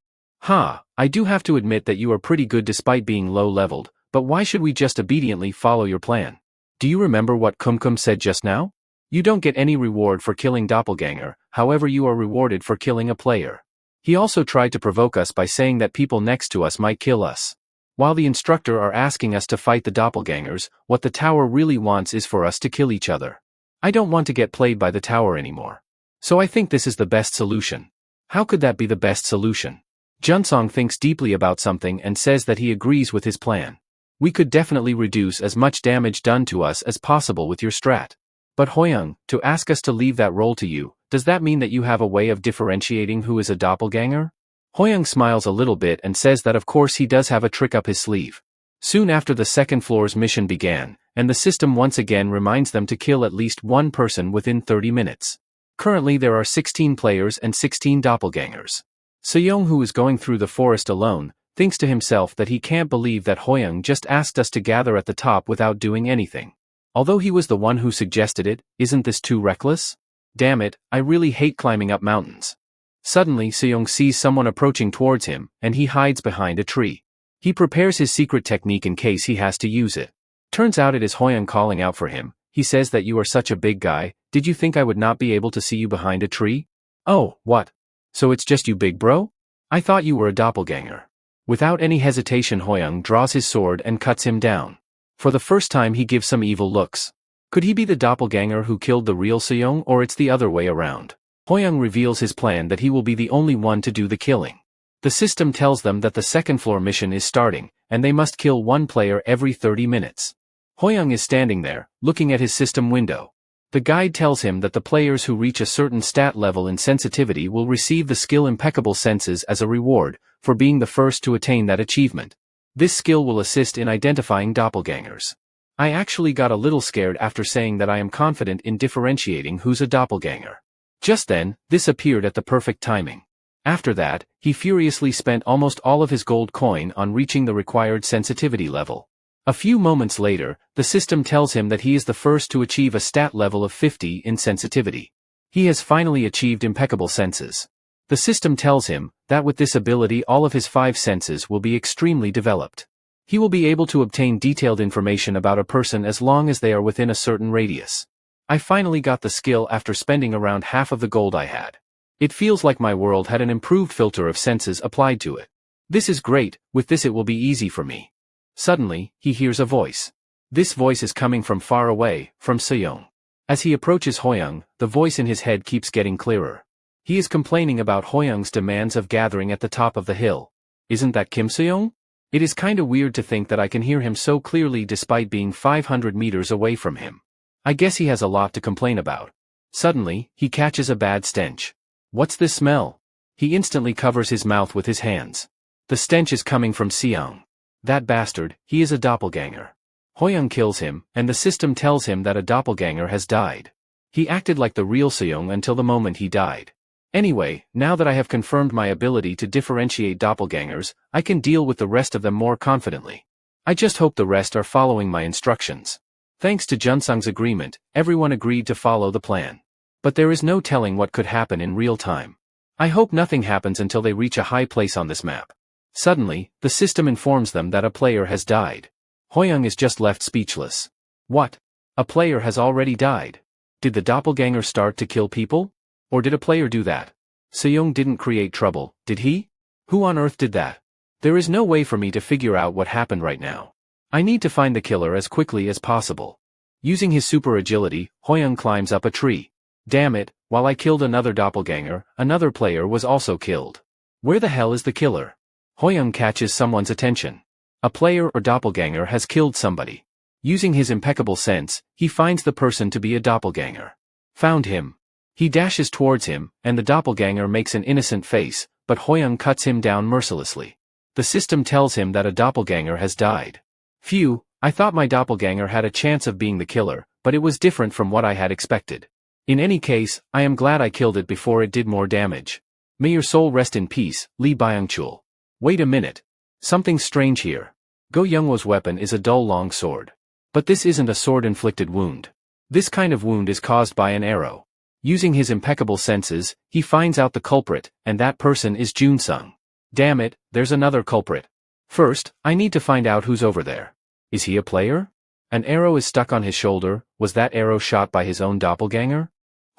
I do have to admit that you are pretty good despite being low-leveled, but why should we just obediently follow your plan? Do you remember what Kumkum said just now? You don't get any reward for killing doppelganger, however you are rewarded for killing a player. He also tried to provoke us by saying that people next to us might kill us. While the instructor are asking us to fight the doppelgangers, what the tower really wants is for us to kill each other. I don't want to get played by the tower anymore. So I think this is the best solution. How could that be the best solution? Junsong thinks deeply about something and says that he agrees with his plan. We could definitely reduce as much damage done to us as possible with your strat. But Hoyoung, to ask us to leave that role to you, does that mean that you have a way of differentiating who is a doppelganger? Hoyoung smiles a little bit and says that of course he does have a trick up his sleeve. Soon after the second floor's mission began, and the system once again reminds them to kill at least one person within 30 minutes. Currently there are 16 players and 16 doppelgangers. Seyoung, who is going through the forest alone, thinks to himself that he can't believe that Hoyoung just asked us to gather at the top without doing anything. Although he was the one who suggested it, isn't this too reckless? Damn it, I really hate climbing up mountains. Suddenly Seyoung sees someone approaching towards him, and he hides behind a tree. He prepares his secret technique in case he has to use it. Turns out it is Hoyoung calling out for him. He says that you are such a big guy, did you think I would not be able to see you behind a tree? Oh, what? So it's just you big bro? I thought you were a doppelganger. Without any hesitation Hoyoung draws his sword and cuts him down. For the first time he gives some evil looks. Could he be the doppelganger who killed the real Seyoung, or it's the other way around? Hoyoung reveals his plan that he will be the only one to do the killing. The system tells them that the second floor mission is starting, and they must kill one player every 30 minutes. Hoyoung is standing there, looking at his system window. The guide tells him that the players who reach a certain stat level in sensitivity will receive the skill Impeccable Senses as a reward, for being the first to attain that achievement. This skill will assist in identifying doppelgangers. I actually got a little scared after saying that I am confident in differentiating who's a doppelganger. Just then, this appeared at the perfect timing. After that, he furiously spent almost all of his gold coin on reaching the required sensitivity level. A few moments later, the system tells him that he is the first to achieve a stat level of 50 in sensitivity. He has finally achieved Impeccable Senses. The system tells him that with this ability all of his 5 senses will be extremely developed. He will be able to obtain detailed information about a person as long as they are within a certain radius. I finally got the skill after spending around half of the gold I had. It feels like my world had an improved filter of senses applied to it. This is great, with this it will be easy for me. Suddenly, he hears a voice. This voice is coming from far away, from Seyoung. As he approaches Hoyoung, the voice in his head keeps getting clearer. He is complaining about Hoyoung's demands of gathering at the top of the hill. Isn't that Kim Seyoung? It is kinda weird to think that I can hear him so clearly despite being 500 meters away from him. I guess he has a lot to complain about. Suddenly, he catches a bad stench. What's this smell? He instantly covers his mouth with his hands. The stench is coming from Seyoung. That bastard, he is a doppelganger. Hoyoung kills him, and the system tells him that a doppelganger has died. He acted like the real Seong until the moment he died. Anyway, now that I have confirmed my ability to differentiate doppelgangers, I can deal with the rest of them more confidently. I just hope the rest are following my instructions. Thanks to Junsung's agreement, everyone agreed to follow the plan. But there is no telling what could happen in real time. I hope nothing happens until they reach a high place on this map. Suddenly, the system informs them that a player has died. Hoyoung is just left speechless. What? A player has already died? Did the doppelganger start to kill people? Or did a player do that? Seong didn't create trouble, did he? Who on earth did that? There is no way for me to figure out what happened right now. I need to find the killer as quickly as possible. Using his super agility, Hoyoung climbs up a tree. Damn it, while I killed another doppelganger, another player was also killed. Where the hell is the killer? Hoyoung catches someone's attention. A player or doppelganger has killed somebody. Using his impeccable sense, he finds the person to be a doppelganger. Found him. He dashes towards him, and the doppelganger makes an innocent face, but Hoyoung cuts him down mercilessly. The system tells him that a doppelganger has died. Phew, I thought my doppelganger had a chance of being the killer, but it was different from what I had expected. In any case, I am glad I killed it before it did more damage. May your soul rest in peace, Lee Byung-chul. Wait a minute. Something's strange here. Go Youngwo's weapon is a dull long sword. But this isn't a sword-inflicted wound. This kind of wound is caused by an arrow. Using his impeccable senses, he finds out the culprit, and that person is Junsung. Damn it, there's another culprit. First, I need to find out who's over there. Is he a player? An arrow is stuck on his shoulder. Was that arrow shot by his own doppelganger?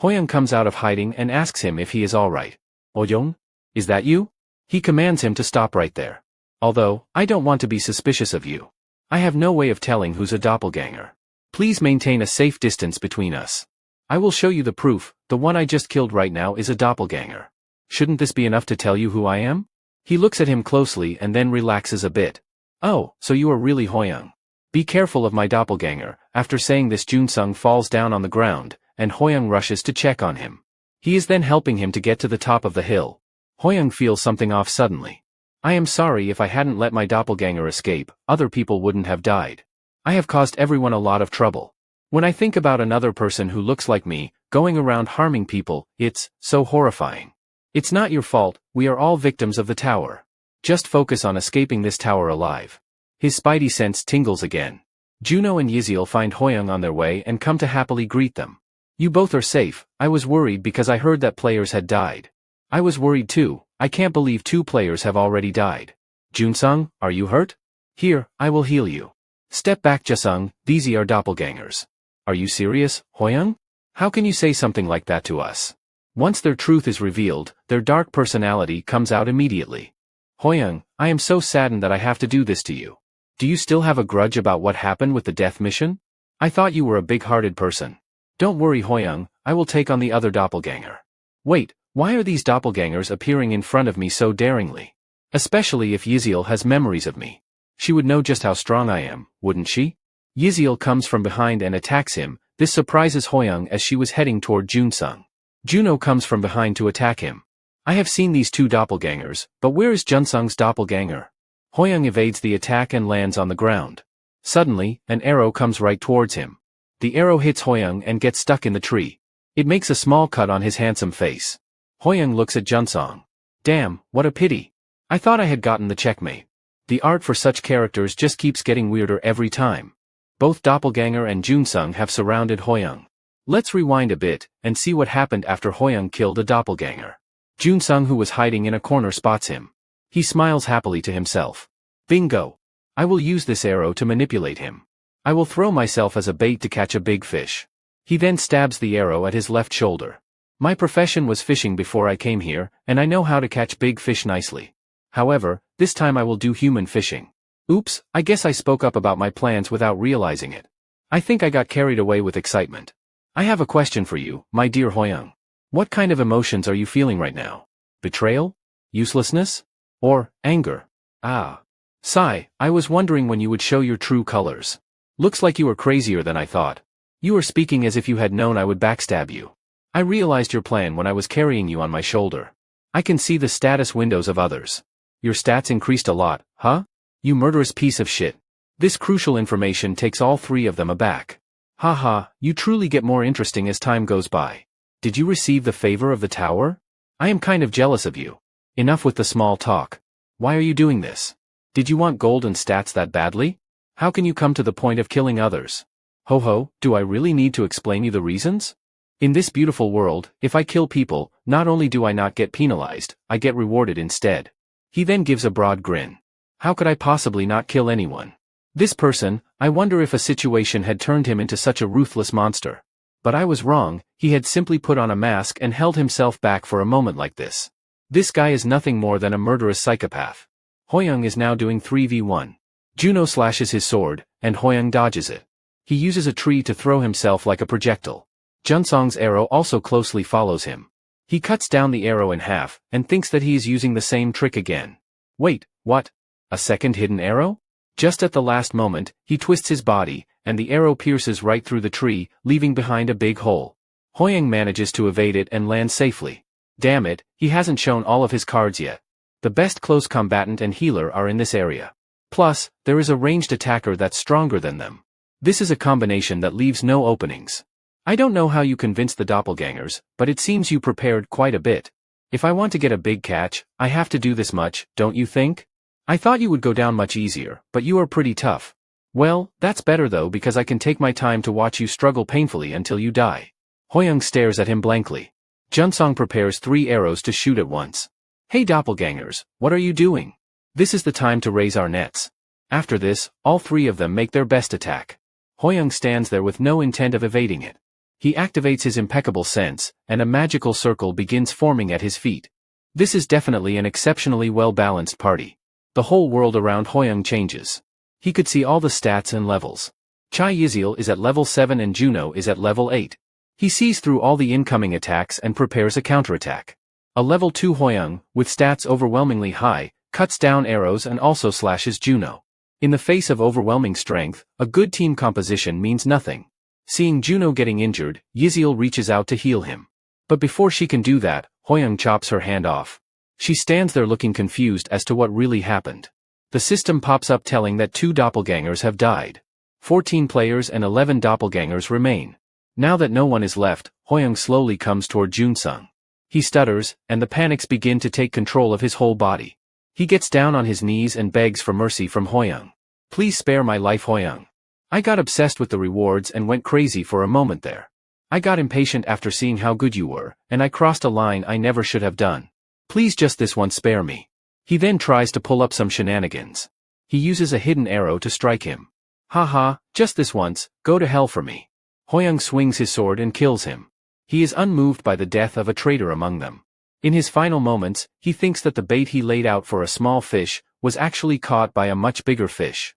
Hoyoung comes out of hiding and asks him if he is alright. Hoyoung? Is that you? He commands him to stop right there. Although, I don't want to be suspicious of you. I have no way of telling who's a doppelganger. Please maintain a safe distance between us. I will show you the proof. The one I just killed right now is a doppelganger. Shouldn't this be enough to tell you who I am? He looks at him closely and then relaxes a bit. Oh, so you are really Hoyoung. Be careful of my doppelganger. After saying this, Junsung falls down on the ground, and Hoyoung rushes to check on him. He is then helping him to get to the top of the hill. Hoyoung feels something off suddenly. I am sorry. If I hadn't let my doppelganger escape, other people wouldn't have died. I have caused everyone a lot of trouble. When I think about another person who looks like me, going around harming people, it's so horrifying. It's not your fault. We are all victims of the tower. Just focus on escaping this tower alive. His spidey sense tingles again. Juno and Yziel find Hoyoung on their way and come to happily greet them. You both are safe. I was worried because I heard that players had died. I was worried too. I can't believe 2 players have already died. Junsung, are you hurt? Here, I will heal you. Step back, Jasung. These are doppelgangers. Are you serious, Hoyoung? How can you say something like that to us? Once their truth is revealed, their dark personality comes out immediately. Hoyoung, I am so saddened that I have to do this to you. Do you still have a grudge about what happened with the death mission? I thought you were a big-hearted person. Don't worry, Hoyoung, I will take on the other doppelganger. Wait, why are these doppelgangers appearing in front of me so daringly? Especially if Yziel has memories of me. She would know just how strong I am, wouldn't she? Yziel comes from behind and attacks him. This surprises Hoyoung as she was heading toward Junsung. Juno comes from behind to attack him. I have seen these 2 doppelgangers, but where is Junsung's doppelganger? Hoyoung evades the attack and lands on the ground. Suddenly, an arrow comes right towards him. The arrow hits Hoyoung and gets stuck in the tree. It makes a small cut on his handsome face. Hoyoung looks at Junsung. Damn, what a pity. I thought I had gotten the checkmate. The art for such characters just keeps getting weirder every time. Both doppelganger and Junsung have surrounded Hoyoung. Let's rewind a bit and see what happened after Hoyoung killed a doppelganger. Junsung, who was hiding in a corner, spots him. He smiles happily to himself. Bingo! I will use this arrow to manipulate him. I will throw myself as a bait to catch a big fish. He then stabs the arrow at his left shoulder. My profession was fishing before I came here, and I know how to catch big fish nicely. However, this time I will do human fishing. Oops, I guess I spoke up about my plans without realizing it. I think I got carried away with excitement. I have a question for you, my dear Hoyoung. What kind of emotions are you feeling right now? Betrayal? Uselessness? Or anger? Ah. Sigh, I was wondering when you would show your true colors. Looks like you are crazier than I thought. You are speaking as if you had known I would backstab you. I realized your plan when I was carrying you on my shoulder. I can see the status windows of others. Your stats increased a lot, huh? You murderous piece of shit. This crucial information takes all three of them aback. Haha, you truly get more interesting as time goes by. Did you receive the favor of the tower? I am kind of jealous of you. Enough with the small talk. Why are you doing this? Did you want gold and stats that badly? How can you come to the point of killing others? Ho ho, do I really need to explain you the reasons? In this beautiful world, if I kill people, not only do I not get penalized, I get rewarded instead. He then gives a broad grin. How could I possibly not kill anyone? This person, I wonder if a situation had turned him into such a ruthless monster. But I was wrong, he had simply put on a mask and held himself back for a moment like this. This guy is nothing more than a murderous psychopath. Hoyoung is now doing 3v1. Juno slashes his sword, and Hoyoung dodges it. He uses a tree to throw himself like a projectile. Junsong's arrow also closely follows him. He cuts down the arrow in half, and thinks that he is using the same trick again. Wait, what? A second hidden arrow? Just at the last moment, he twists his body, and the arrow pierces right through the tree, leaving behind a big hole. Hoyoung manages to evade it and land safely. Damn it, he hasn't shown all of his cards yet. The best close combatant and healer are in this area. Plus, there is a ranged attacker that's stronger than them. This is a combination that leaves no openings. I don't know how you convinced the doppelgangers, but it seems you prepared quite a bit. If I want to get a big catch, I have to do this much, don't you think? I thought you would go down much easier, but you are pretty tough. Well, that's better though because I can take my time to watch you struggle painfully until you die. Hoyoung stares at him blankly. Junsong prepares 3 arrows to shoot at once. Hey doppelgangers, what are you doing? This is the time to raise our nets. After this, all 3 of them make their best attack. Hoyoung stands there with no intent of evading it. He activates his impeccable sense, and a magical circle begins forming at his feet. This is definitely an exceptionally well-balanced party. The whole world around Hoyoung changes. He could see all the stats and levels. Chai Yizil is at level 7 and Juno is at level 8. He sees through all the incoming attacks and prepares a counterattack. A level 2 Hoyoung, with stats overwhelmingly high, cuts down arrows and also slashes Juno. In the face of overwhelming strength, a good team composition means nothing. Seeing Juno getting injured, Yizil reaches out to heal him. But before she can do that, Hoyoung chops her hand off. She stands there looking confused as to what really happened. The system pops up telling that 2 doppelgangers have died. 14 players and 11 doppelgangers remain. Now that no one is left, Hoyoung slowly comes toward Junsung. He stutters, and the panics begin to take control of his whole body. He gets down on his knees and begs for mercy from Hoyoung. Please spare my life, Hoyoung. I got obsessed with the rewards and went crazy for a moment there. I got impatient after seeing how good you were, and I crossed a line I never should have done. Please just this once spare me. He then tries to pull up some shenanigans. He uses a hidden arrow to strike him. Haha, just this once, go to hell for me. Hoyoung swings his sword and kills him. He is unmoved by the death of a traitor among them. In his final moments, he thinks that the bait he laid out for a small fish was actually caught by a much bigger fish.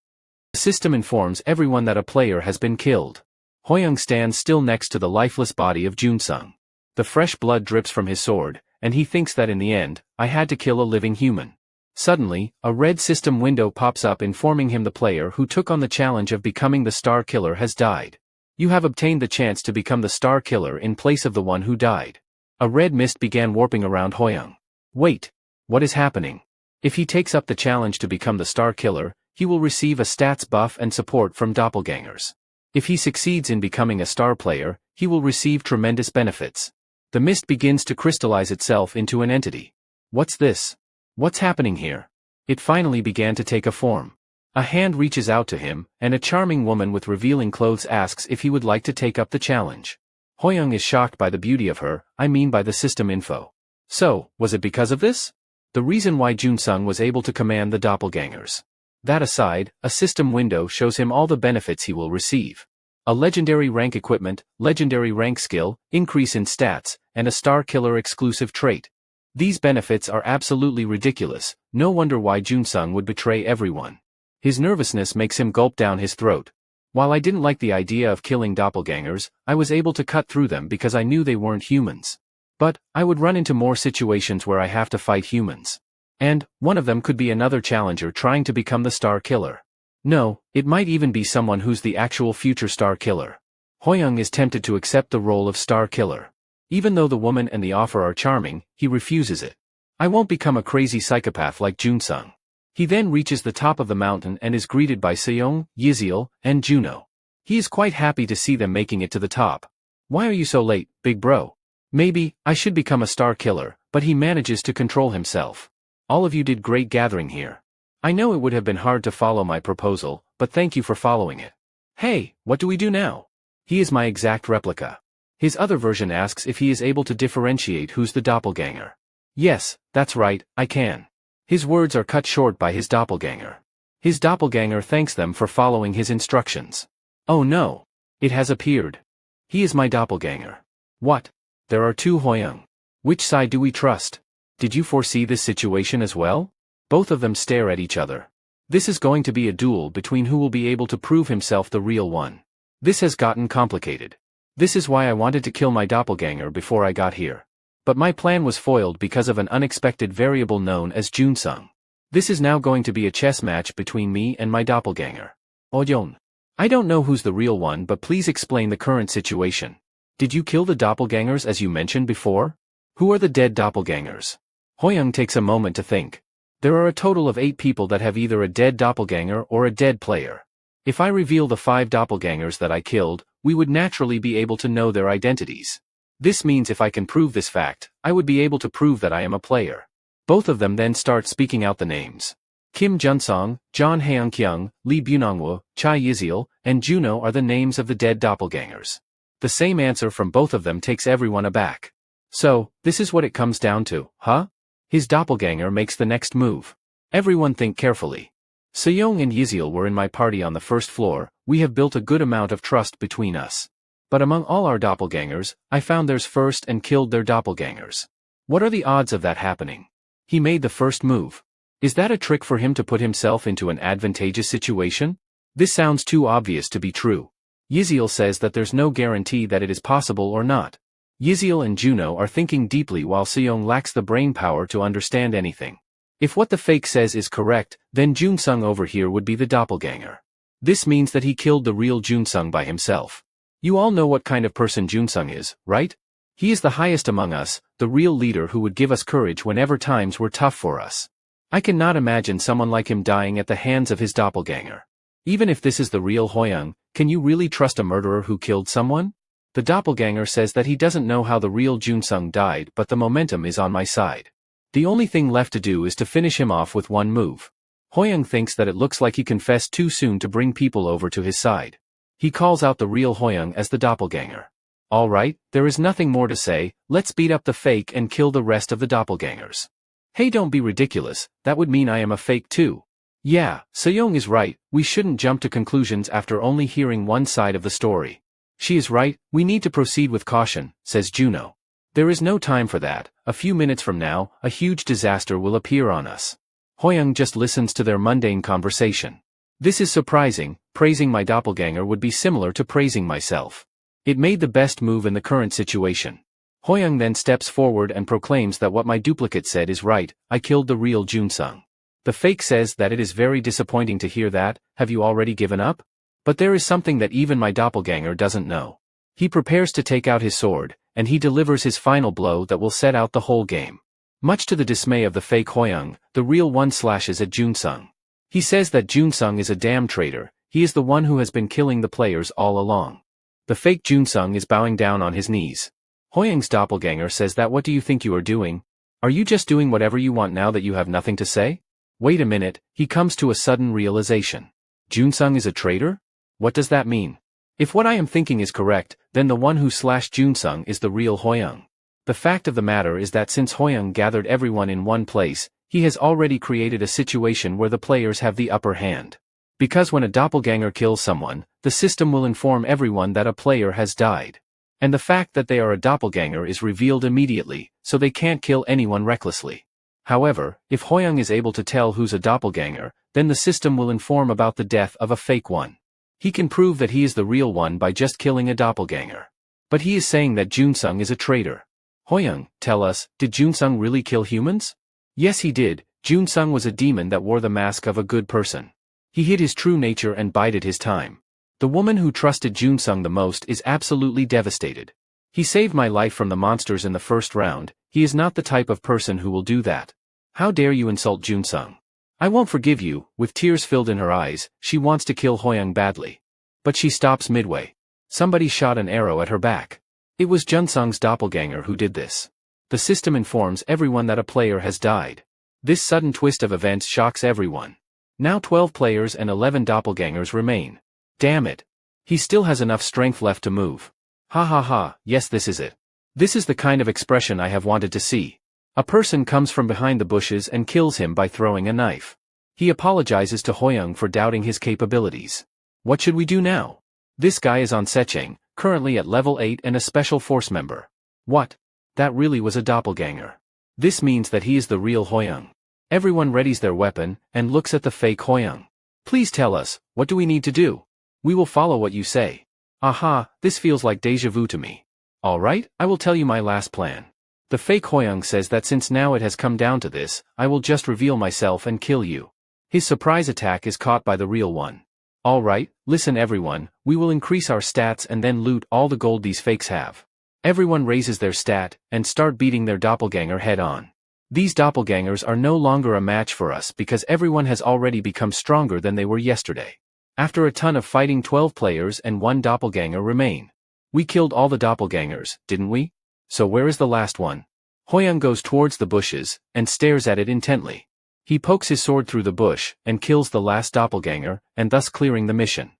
The system informs everyone that a player has been killed. Hoyoung stands still next to the lifeless body of Junsung. The fresh blood drips from his sword, and he thinks that in the end, I had to kill a living human. Suddenly, a red system window pops up informing him the player who took on the challenge of becoming the Star Killer has died. You have obtained the chance to become the Star Killer in place of the one who died. A red mist began warping around Hoyoung. Wait, what is happening? If he takes up the challenge to become the Star Killer, he will receive a stats buff and support from doppelgangers. If he succeeds in becoming a star player, he will receive tremendous benefits. The mist begins to crystallize itself into an entity. What's this? What's happening here? It finally began to take a form. A hand reaches out to him, and a charming woman with revealing clothes asks if he would like to take up the challenge. Hoyoung is shocked by the beauty of her, I mean by the system info. So, was it because of this? The reason why Junsung was able to command the doppelgangers. That aside, a system window shows him all the benefits he will receive. A legendary rank equipment, legendary rank skill, increase in stats, and a Star Killer exclusive trait. These benefits are absolutely ridiculous, no wonder why Junsung would betray everyone. His nervousness makes him gulp down his throat. While I didn't like the idea of killing doppelgangers, I was able to cut through them because I knew they weren't humans. But, I would run into more situations where I have to fight humans. And, one of them could be another challenger trying to become the Star Killer. No, it might even be someone who's the actual future Star Killer. Hoyoung is tempted to accept the role of Star Killer. Even though the woman and the offer are charming, he refuses it. I won't become a crazy psychopath like Junsung. He then reaches the top of the mountain and is greeted by Sejong, Yiziel, and Juno. He is quite happy to see them making it to the top. Why are you so late, big bro? Maybe I should become a star killer, but he manages to control himself. All of you did great gathering here. I know it would have been hard to follow my proposal, but thank you for following it. Hey, what do we do now? He is my exact replica. His other version asks if he is able to differentiate who's the doppelganger. Yes, that's right, I can. His words are cut short by his doppelganger. His doppelganger thanks them for following his instructions. Oh no! It has appeared. He is my doppelganger. What? There are two Hoyoung. Which side do we trust? Did you foresee this situation as well? Both of them stare at each other. This is going to be a duel between who will be able to prove himself the real one. This has gotten complicated. This is why I wanted to kill my doppelganger before I got here. But my plan was foiled because of an unexpected variable known as Junsung. This is now going to be a chess match between me and my doppelganger. Oyeon. I don't know who's the real one, but please explain the current situation. Did you kill the doppelgangers as you mentioned before? Who are the dead doppelgangers? Hoyoung takes a moment to think. There are a total of 8 people that have either a dead doppelganger or a dead player. If I reveal the 5 doppelgangers that I killed, we would naturally be able to know their identities. This means if I can prove this fact, I would be able to prove that I am a player. Both of them then start speaking out the names. Kim Junsong, John Haeunkyung, Lee Bunongwoo, Chai Yiziel, and Juno are the names of the dead doppelgangers. The same answer from both of them takes everyone aback. So, this is what it comes down to, huh? His doppelganger makes the next move. Everyone think carefully. Sejong and Yiziel were in my party on the first floor. We have built a good amount of trust between us. But among all our doppelgangers, I found theirs first and killed their doppelgangers. What are the odds of that happening? He made the first move. Is that a trick for him to put himself into an advantageous situation? This sounds too obvious to be true. Yiziel says that there's no guarantee that it is possible or not. Yiziel and Juno are thinking deeply while Sejong lacks the brain power to understand anything. If what the fake says is correct, then Junsung over here would be the doppelganger. This means that he killed the real Junsung by himself. You all know what kind of person Junsung is, right? He is the highest among us, the real leader who would give us courage whenever times were tough for us. I cannot imagine someone like him dying at the hands of his doppelganger. Even if this is the real Hoyoung, can you really trust a murderer who killed someone? The doppelganger says that he doesn't know how the real Junsung died, but the momentum is on my side. The only thing left to do is to finish him off with one move. Hoyoung thinks that it looks like he confessed too soon to bring people over to his side. He calls out the real Hoyoung as the doppelganger. Alright, there is nothing more to say, let's beat up the fake and kill the rest of the doppelgangers. Hey, don't be ridiculous, that would mean I am a fake too. Yeah, Sejong is right, we shouldn't jump to conclusions after only hearing one side of the story. She is right, we need to proceed with caution, says Juno. There is no time for that, a few minutes from now, a huge disaster will appear on us. Hoyoung just listens to their mundane conversation. This is surprising, praising my doppelganger would be similar to praising myself. It made the best move in the current situation. Hoyoung then steps forward and proclaims that what my duplicate said is right, I killed the real Junsung. The fake says that it is very disappointing to hear that, have you already given up? But there is something that even my doppelganger doesn't know. He prepares to take out his sword, and he delivers his final blow that will set out the whole game. Much to the dismay of the fake Hoyoung, the real one slashes at Junsung. He says that Junsung is a damn traitor, he is the one who has been killing the players all along. The fake Junsung is bowing down on his knees. Hoyoung's doppelganger says that what do you think you are doing? Are you just doing whatever you want now that you have nothing to say? Wait a minute, he comes to a sudden realization. Junsung is a traitor? What does that mean? If what I am thinking is correct, then the one who slashed Junsung is the real Hoyoung. The fact of the matter is that since Hoyoung gathered everyone in one place, he has already created a situation where the players have the upper hand. Because when a doppelganger kills someone, the system will inform everyone that a player has died. And the fact that they are a doppelganger is revealed immediately, so they can't kill anyone recklessly. However, if Hoyoung is able to tell who's a doppelganger, then the system will inform about the death of a fake one. He can prove that he is the real one by just killing a doppelganger. But he is saying that Junsung is a traitor. Hoyoung, tell us, did Junsung really kill humans? Yes, he did. Junsung was a demon that wore the mask of a good person. He hid his true nature and bided his time. The woman who trusted Junsung the most is absolutely devastated. He saved my life from the monsters in the first round, he is not the type of person who will do that. How dare you insult Junsung? I won't forgive you. With tears filled in her eyes, she wants to kill Hoyoung badly. But she stops midway. Somebody shot an arrow at her back. It was Junsung's doppelganger who did this. The system informs everyone that a player has died. This sudden twist of events shocks everyone. Now 12 players and 11 doppelgangers remain. Damn it. He still has enough strength left to move. Ha ha ha, yes, this is it. This is the kind of expression I have wanted to see. A person comes from behind the bushes and kills him by throwing a knife. He apologizes to Hoyoung for doubting his capabilities. What should we do now? This guy is on Secheng, currently at level 8 and a special force member. What? That really was a doppelganger. This means that he is the real Hoyoung. Everyone readies their weapon and looks at the fake Hoyoung. Please tell us, what do we need to do? We will follow what you say. Aha, this feels like déjà vu to me. Alright, I will tell you my last plan. The fake Hoyoung says that since now it has come down to this, I will just reveal myself and kill you. His surprise attack is caught by the real one. Alright, listen everyone, we will increase our stats and then loot all the gold these fakes have. Everyone raises their stat, and start beating their doppelganger head on. These doppelgangers are no longer a match for us because everyone has already become stronger than they were yesterday. After a ton of fighting, 12 players and 1 doppelganger remain. We killed all the doppelgangers, didn't we? So where is the last one? Hoyoung goes towards the bushes, and stares at it intently. He pokes his sword through the bush, and kills the last doppelganger, and thus clearing the mission.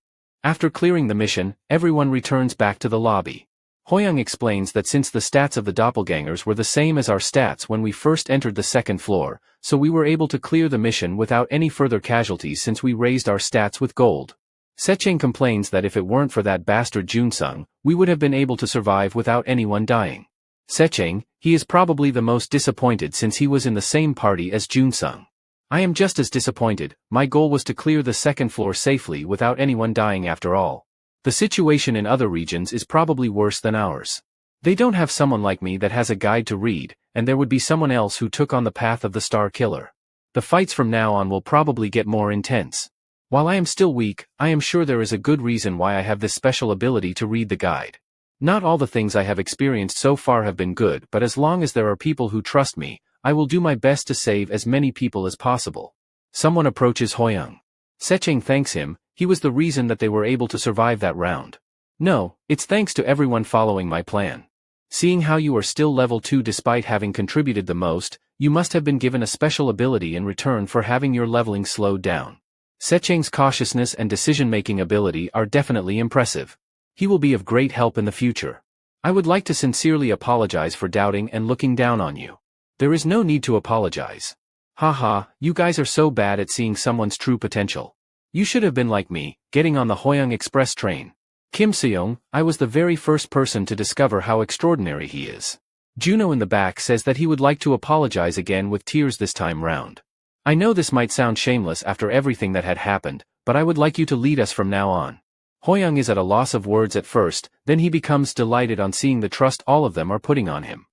After clearing the mission, everyone returns back to the lobby. Hoyoung explains that since the stats of the doppelgangers were the same as our stats when we first entered the second floor, so we were able to clear the mission without any further casualties since we raised our stats with gold. Secheng complains that if it weren't for that bastard Junsung, we would have been able to survive without anyone dying. Secheng, he is probably the most disappointed since he was in the same party as Junsung. I am just as disappointed. My goal was to clear the second floor safely without anyone dying after all. The situation in other regions is probably worse than ours. They don't have someone like me that has a guide to read, and there would be someone else who took on the path of the Star Killer. The fights from now on will probably get more intense. While I am still weak, I am sure there is a good reason why I have this special ability to read the guide. Not all the things I have experienced so far have been good, but as long as there are people who trust me, I will do my best to save as many people as possible. Someone approaches Hoyoung. Secheng thanks him. He was the reason that they were able to survive that round. No, it's thanks to everyone following my plan. Seeing how you are still level 2 despite having contributed the most, you must have been given a special ability in return for having your leveling slowed down. Secheng's cautiousness and decision-making ability are definitely impressive. He will be of great help in the future. I would like to sincerely apologize for doubting and looking down on you. There is no need to apologize. Haha, you guys are so bad at seeing someone's true potential. You should have been like me, getting on the Hoyoung Express train. Kim Seong, I was the very first person to discover how extraordinary he is. Juno in the back says that he would like to apologize again with tears this time round. I know this might sound shameless after everything that had happened, but I would like you to lead us from now on. Hoyoung is at a loss of words at first, then he becomes delighted on seeing the trust all of them are putting on him.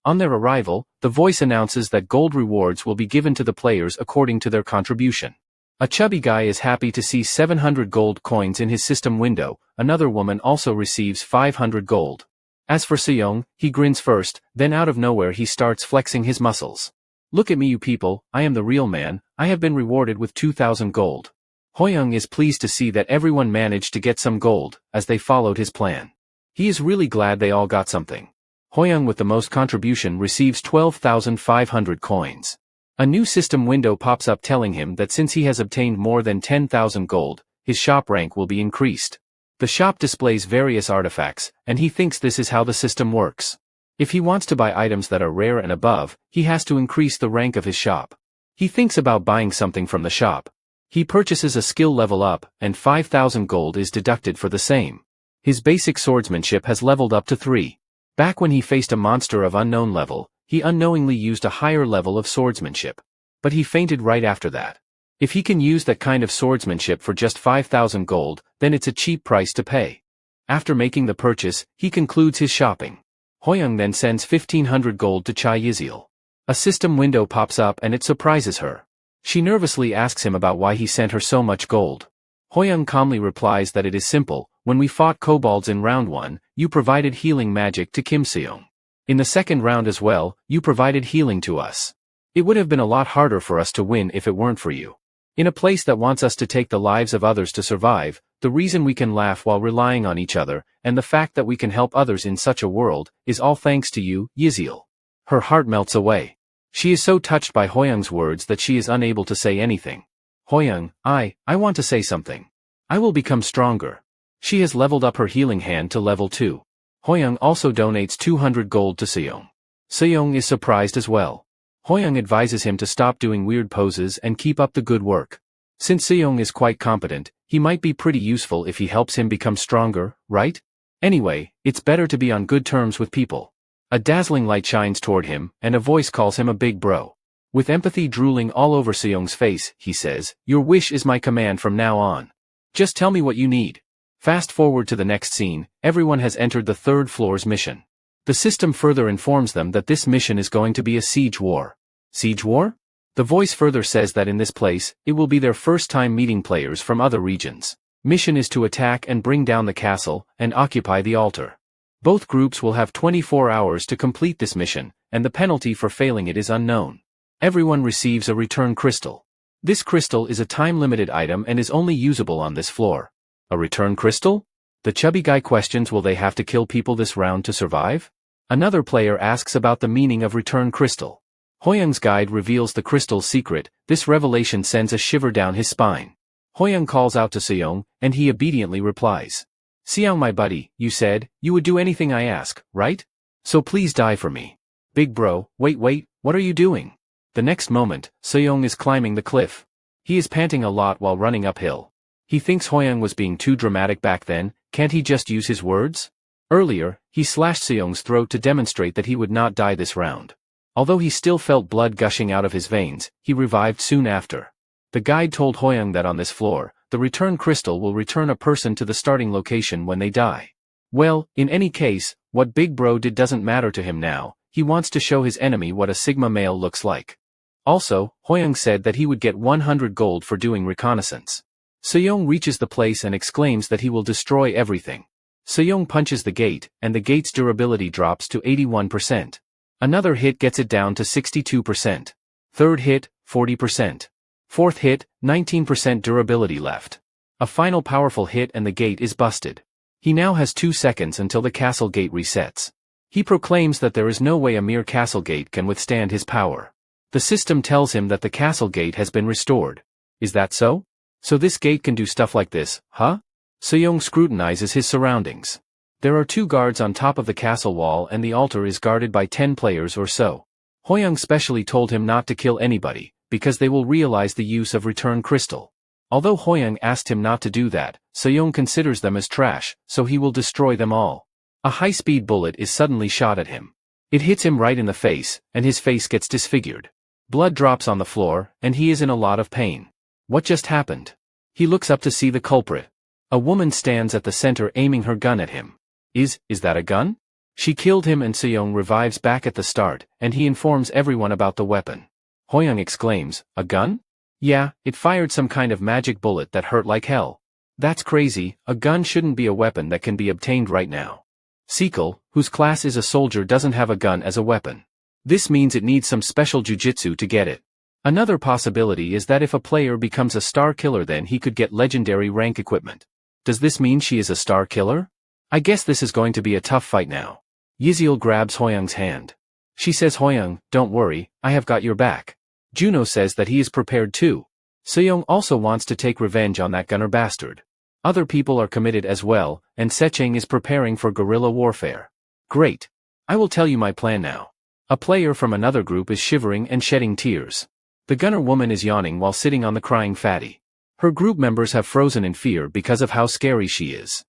On their arrival, the voice announces that gold rewards will be given to the players according to their contribution. A chubby guy is happy to see 700 gold coins in his system window. Another woman also receives 500 gold. As for Seong, he grins first, then out of nowhere he starts flexing his muscles. Look at me you people, I am the real man, I have been rewarded with 2,000 gold. Hoyoung is pleased to see that everyone managed to get some gold, as they followed his plan. He is really glad they all got something. Hoyoung with the most contribution receives 12,500 coins. A new system window pops up telling him that since he has obtained more than 10,000 gold, his shop rank will be increased. The shop displays various artifacts, and he thinks this is how the system works. If he wants to buy items that are rare and above, he has to increase the rank of his shop. He thinks about buying something from the shop. He purchases a skill level up, and 5,000 gold is deducted for the same. His basic swordsmanship has leveled up to 3. Back when he faced a monster of unknown level, he unknowingly used a higher level of swordsmanship. But he fainted right after that. If he can use that kind of swordsmanship for just 5,000 gold, then it's a cheap price to pay. After making the purchase, he concludes his shopping. Hoyoung then sends 1,500 gold to Chai Yizil. A system window pops up and it surprises her. She nervously asks him about why he sent her so much gold. Hoyoung calmly replies that it is simple. When we fought kobolds in round 1, you provided healing magic to Kim Seong. In the second round as well, you provided healing to us. It would have been a lot harder for us to win if it weren't for you. In a place that wants us to take the lives of others to survive, the reason we can laugh while relying on each other, and the fact that we can help others in such a world, is all thanks to you, Yziel. Her heart melts away. She is so touched by Hoyoung's words that she is unable to say anything. Hoyoung, I want to say something. I will become stronger. She has leveled up her healing hand to level 2. Hoyoung also donates 200 gold to Seyoung. Seyoung is surprised as well. Hoyoung advises him to stop doing weird poses and keep up the good work. Since Seyoung is quite competent, he might be pretty useful if he helps him become stronger, right? Anyway, it's better to be on good terms with people. A dazzling light shines toward him, and a voice calls him a big bro. With empathy drooling all over Seyoung's face, he says, "Your wish is my command from now on. Just tell me what you need." Fast forward to the next scene, everyone has entered the third floor's mission. The system further informs them that this mission is going to be a siege war. Siege war? The voice further says that in this place, it will be their first time meeting players from other regions. Mission is to attack and bring down the castle, and occupy the altar. Both groups will have 24 hours to complete this mission, and the penalty for failing it is unknown. Everyone receives a return crystal. This crystal is a time-limited item and is only usable on this floor. A return crystal? The chubby guy questions, will they have to kill people this round to survive? Another player asks about the meaning of return crystal. Hoyoung's guide reveals the crystal's secret. This revelation sends a shiver down his spine. Hoyoung calls out to Seyoung, and he obediently replies. "Seyoung, my buddy, you said you would do anything I ask, right? So please die for me." "Big bro, wait, what are you doing?" The next moment, Seyoung is climbing the cliff. He is panting a lot while running uphill. He thinks Hoyoung was being too dramatic back then. Can't he just use his words? Earlier, he slashed Seyoung's throat to demonstrate that he would not die this round. Although he still felt blood gushing out of his veins, he revived soon after. The guide told Hoyoung that on this floor, the return crystal will return a person to the starting location when they die. Well, in any case, what Big Bro did doesn't matter to him now. He wants to show his enemy what a Sigma male looks like. Also, Hoyoung said that he would get 100 gold for doing reconnaissance. Seyoung reaches the place and exclaims that he will destroy everything. Seyoung punches the gate, and the gate's durability drops to 81%. Another hit gets it down to 62%. Third hit, 40%. Fourth hit, 19% durability left. A final powerful hit and the gate is busted. He now has 2 seconds until the castle gate resets. He proclaims that there is no way a mere castle gate can withstand his power. The system tells him that the castle gate has been restored. Is that so? So this gate can do stuff like this, huh? Seyoung scrutinizes his surroundings. There are 2 guards on top of the castle wall and the altar is guarded by 10 players or so. Hoyoung specially told him not to kill anybody, because they will realize the use of return crystal. Although Hoyoung asked him not to do that, Seyoung considers them as trash, so he will destroy them all. A high-speed bullet is suddenly shot at him. It hits him right in the face, and his face gets disfigured. Blood drops on the floor, and he is in a lot of pain. What just happened? He looks up to see the culprit. A woman stands at the center aiming her gun at him. Is that a gun? She killed him and Seyoung revives back at the start, and he informs everyone about the weapon. Hoyoung exclaims, "A gun? Yeah, it fired some kind of magic bullet that hurt like hell." "That's crazy, a gun shouldn't be a weapon that can be obtained right now." Sequel, whose class is a soldier, doesn't have a gun as a weapon. This means it needs some special jujitsu to get it. Another possibility is that if a player becomes a star killer then he could get legendary rank equipment. Does this mean she is a star killer? I guess this is going to be a tough fight now. Yziel grabs Hoyoung's hand. She says, "Hoyoung, don't worry, I have got your back." Juno says that he is prepared too. Seyoung also wants to take revenge on that gunner bastard. Other people are committed as well, and Secheng is preparing for guerrilla warfare. Great. I will tell you my plan now. A player from another group is shivering and shedding tears. The gunner woman is yawning while sitting on the crying fatty. Her group members have frozen in fear because of how scary she is.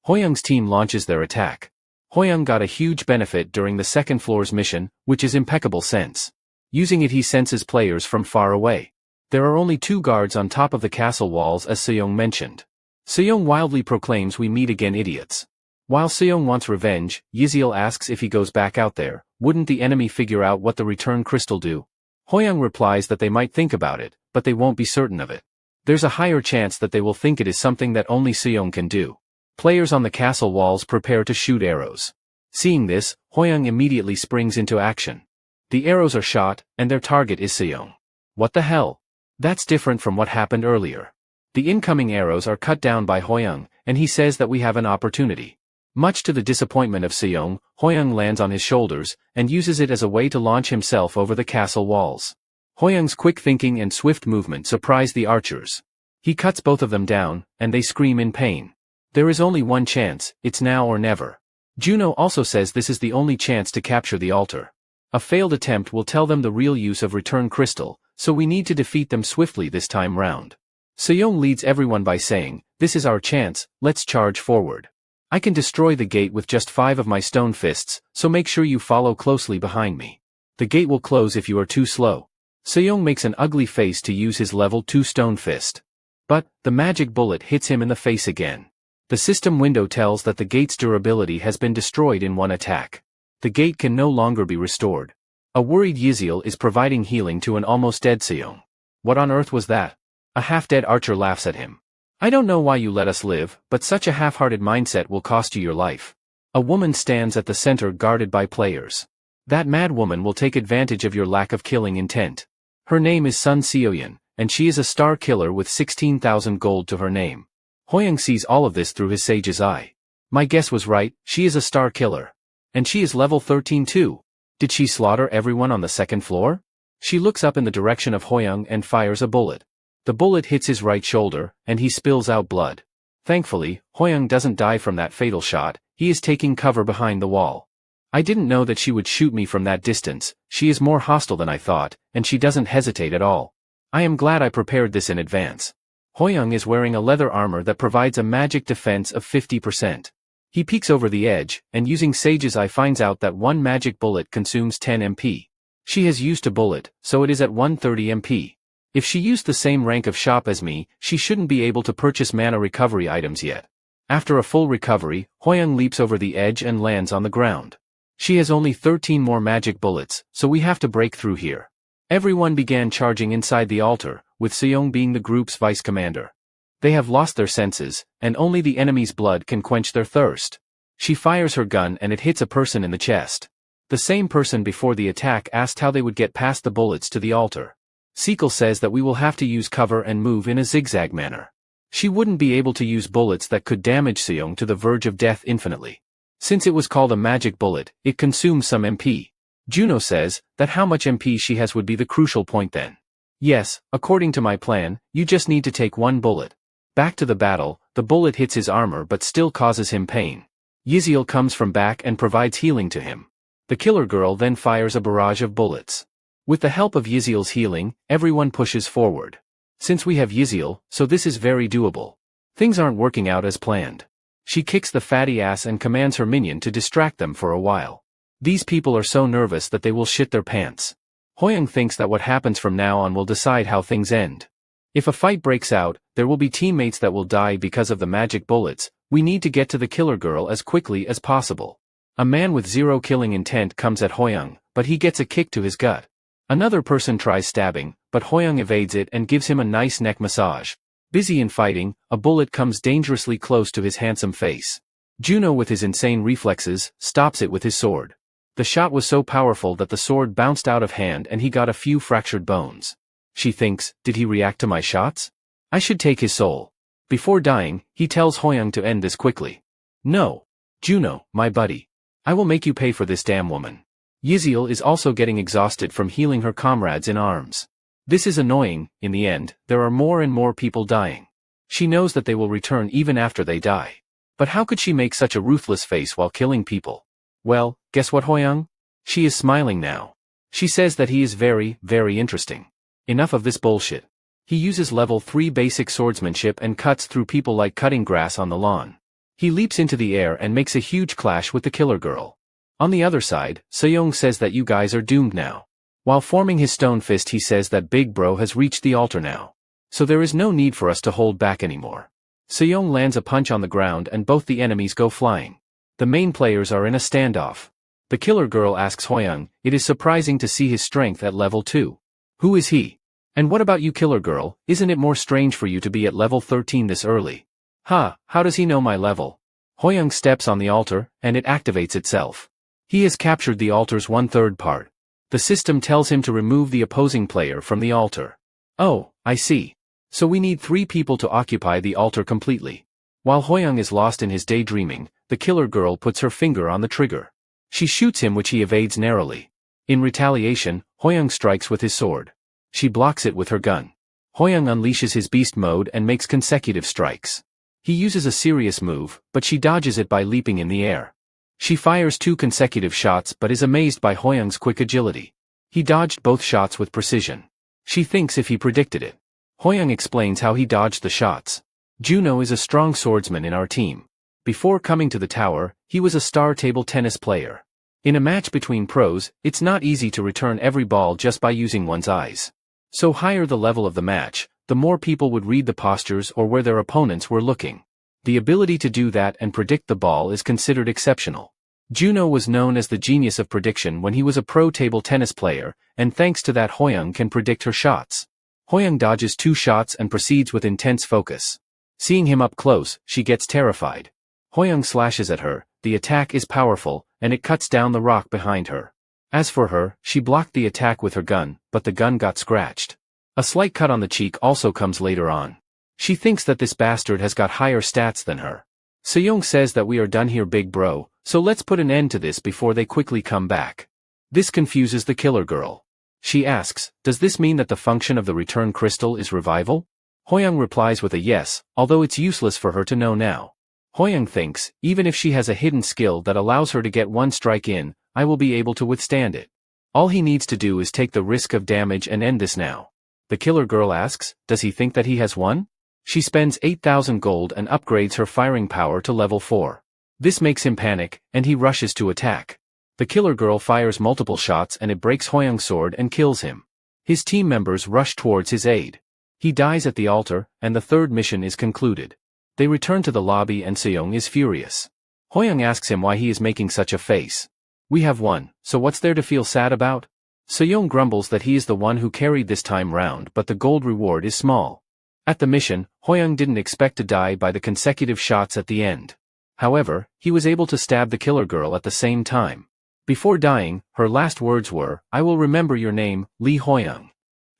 Hoyoung's team launches their attack. Hoyoung got a huge benefit during the second floor's mission, which is impeccable sense. Using it he senses players from far away. There are only 2 guards on top of the castle walls as Seyoung mentioned. Seyoung wildly proclaims, "We meet again, idiots." While Seyoung wants revenge, Yziel asks if he goes back out there, wouldn't the enemy figure out what the return crystal do? Hoyoung replies that they might think about it, but they won't be certain of it. There's a higher chance that they will think it is something that only Seyoung can do. Players on the castle walls prepare to shoot arrows. Seeing this, Hoyoung immediately springs into action. The arrows are shot, and their target is Seong. What the hell? That's different from what happened earlier. The incoming arrows are cut down by Hoyoung, and he says that we have an opportunity. Much to the disappointment of Seong, Hoyoung lands on his shoulders, and uses it as a way to launch himself over the castle walls. Hoyoung's quick thinking and swift movement surprise the archers. He cuts both of them down, and they scream in pain. There is only one chance, it's now or never. Juno also says this is the only chance to capture the altar. A failed attempt will tell them the real use of Return Crystal, so we need to defeat them swiftly this time round. Seong leads everyone by saying, "This is our chance, let's charge forward. I can destroy the gate with just 5 of my stone fists, so make sure you follow closely behind me. The gate will close if you are too slow." Seong makes an ugly face to use his level 2 stone fist. But, the magic bullet hits him in the face again. The system window tells that the gate's durability has been destroyed in one attack. The gate can no longer be restored. A worried Yziel is providing healing to an almost dead Seong. What on earth was that? A half-dead archer laughs at him. "I don't know why you let us live, but such a half-hearted mindset will cost you your life." A woman stands at the center guarded by players. "That mad woman will take advantage of your lack of killing intent. Her name is Sun Seoyeon, and she is a star killer with 16,000 gold to her name." Hoyoung sees all of this through his sage's eye. "My guess was right, she is a star killer. And she is level 13 too. Did she slaughter everyone on the second floor?" She looks up in the direction of Hoyoung and fires a bullet. The bullet hits his right shoulder, and he spills out blood. Thankfully, Hoyoung doesn't die from that fatal shot, he is taking cover behind the wall. "I didn't know that she would shoot me from that distance, she is more hostile than I thought, and she doesn't hesitate at all. I am glad I prepared this in advance." Hoyoung is wearing a leather armor that provides a magic defense of 50%. He peeks over the edge, and using Sage's Eye finds out that one magic bullet consumes 10 MP. She has used a bullet, so it is at 130 MP. If she used the same rank of shop as me, she shouldn't be able to purchase mana recovery items yet. After a full recovery, Hoyoung leaps over the edge and lands on the ground. She has only 13 more magic bullets, so we have to break through here. Everyone began charging inside the altar, with Seong being the group's vice commander. They have lost their senses, and only the enemy's blood can quench their thirst. She fires her gun and it hits a person in the chest. The same person before the attack asked how they would get past the bullets to the altar. Sequel says that we will have to use cover and move in a zigzag manner. She wouldn't be able to use bullets that could damage Seong to the verge of death infinitely. Since it was called a magic bullet, it consumes some MP. Juno says that how much MP she has would be the crucial point then. "Yes, according to my plan, you just need to take one bullet." Back to the battle, the bullet hits his armor but still causes him pain. Yziel comes from back and provides healing to him. The killer girl then fires a barrage of bullets. With the help of Yziel's healing, everyone pushes forward. Since we have Yziel, so this is very doable. Things aren't working out as planned. She kicks the fatty ass and commands her minion to distract them for a while. These people are so nervous that they will shit their pants. Hoyoung thinks that what happens from now on will decide how things end. If a fight breaks out, there will be teammates that will die because of the magic bullets. We need to get to the killer girl as quickly as possible. A man with 0 killing intent comes at Hoyoung, but he gets a kick to his gut. Another person tries stabbing, but Hoyoung evades it and gives him a nice neck massage. Busy in fighting, a bullet comes dangerously close to his handsome face. Juno, with his insane reflexes, stops it with his sword. The shot was so powerful that the sword bounced out of hand and he got a few fractured bones. She thinks, did he react to my shots? I should take his soul. Before dying, he tells Hoyoung to end this quickly. "No. Juno, my buddy. I will make you pay for this damn woman." Yziel is also getting exhausted from healing her comrades in arms. This is annoying. In the end, there are more and more people dying. She knows that they will return even after they die. But how could she make such a ruthless face while killing people? Well, guess what, Hoyoung? She is smiling now. She says that he is very, very interesting. Enough of this bullshit. He uses level 3 basic swordsmanship and cuts through people like cutting grass on the lawn. He leaps into the air and makes a huge clash with the killer girl. On the other side, Seong says that you guys are doomed now. While forming his stone fist, he says that Big Bro has reached the altar now. So there is no need for us to hold back anymore. Seong lands a punch on the ground and both the enemies go flying. The main players are in a standoff. The killer girl asks Hoyoung, it is surprising to see his strength at level 2. Who is he? And what about you, killer girl, isn't it more strange for you to be at level 13 this early? How does he know my level? Hoyoung steps on the altar, and it activates itself. He has captured the altar's 1/3 part. The system tells him to remove the opposing player from the altar. Oh, I see. So we need 3 people to occupy the altar completely. While Hoyoung is lost in his daydreaming, the killer girl puts her finger on the trigger. She shoots him, which he evades narrowly. In retaliation, Hoyoung strikes with his sword. She blocks it with her gun. Hoyoung unleashes his beast mode and makes consecutive strikes. He uses a serious move, but she dodges it by leaping in the air. She fires 2 consecutive shots but is amazed by Hoyoung's quick agility. He dodged both shots with precision. She thinks if he predicted it. Hoyoung explains how he dodged the shots. Juno is a strong swordsman in our team. Before coming to the tower, he was a star table tennis player. In a match between pros, it's not easy to return every ball just by using one's eyes. So higher the level of the match, the more people would read the postures or where their opponents were looking. The ability to do that and predict the ball is considered exceptional. Juno was known as the genius of prediction when he was a pro table tennis player, and thanks to that Hoyoung can predict her shots. Hoyoung dodges 2 shots and proceeds with intense focus. Seeing him up close, she gets terrified. Hoyoung slashes at her, the attack is powerful, and it cuts down the rock behind her. As for her, she blocked the attack with her gun, but the gun got scratched. A slight cut on the cheek also comes later on. She thinks that this bastard has got higher stats than her. Seyoung says that we are done here, big bro, so let's put an end to this before they quickly come back. This confuses the killer girl. She asks, does this mean that the function of the return crystal is revival? Hoyoung replies with a yes, although it's useless for her to know now. Hoyoung thinks, even if she has a hidden skill that allows her to get 1 strike in, I will be able to withstand it. All he needs to do is take the risk of damage and end this now. The killer girl asks, does he think that he has won? She spends 8,000 gold and upgrades her firing power to level 4. This makes him panic, and he rushes to attack. The killer girl fires multiple shots and it breaks Hoyoung's sword and kills him. His team members rush towards his aid. He dies at the altar, and the 3rd mission is concluded. They return to the lobby and Seyoung is furious. Hoyoung asks him why he is making such a face. We have won, so what's there to feel sad about? Seyoung grumbles that he is the one who carried this time round, but the gold reward is small. At the mission, Hoyoung didn't expect to die by the consecutive shots at the end. However, he was able to stab the killer girl at the same time. Before dying, her last words were, I will remember your name, Lee Hoyoung.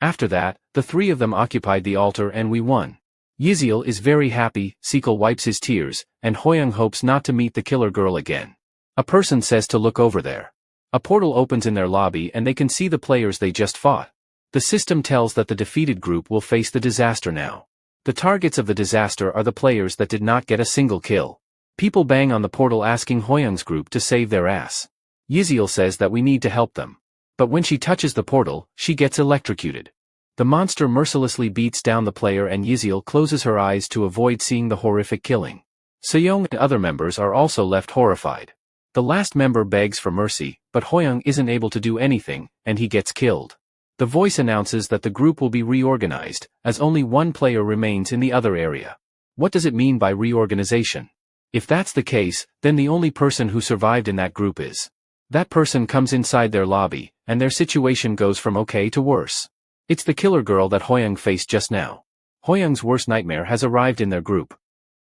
After that, the 3 of them occupied the altar and we won. Yiziel is very happy, Sequel wipes his tears, and Hoyoung hopes not to meet the killer girl again. A person says to look over there. A portal opens in their lobby and they can see the players they just fought. The system tells that the defeated group will face the disaster now. The targets of the disaster are the players that did not get a single kill. People bang on the portal asking Hoyoung's group to save their ass. Yiziel says that we need to help them. But when she touches the portal, she gets electrocuted. The monster mercilessly beats down the player and Yiziel closes her eyes to avoid seeing the horrific killing. Seyoung and other members are also left horrified. The last member begs for mercy, but Hoyoung isn't able to do anything, and he gets killed. The voice announces that the group will be reorganized, as only 1 player remains in the other area. What does it mean by reorganization? If that's the case, then the only person who survived in that group is. That person comes inside their lobby, and their situation goes from okay to worse. It's the killer girl that Hoyoung faced just now. Hoyoung's worst nightmare has arrived in their group.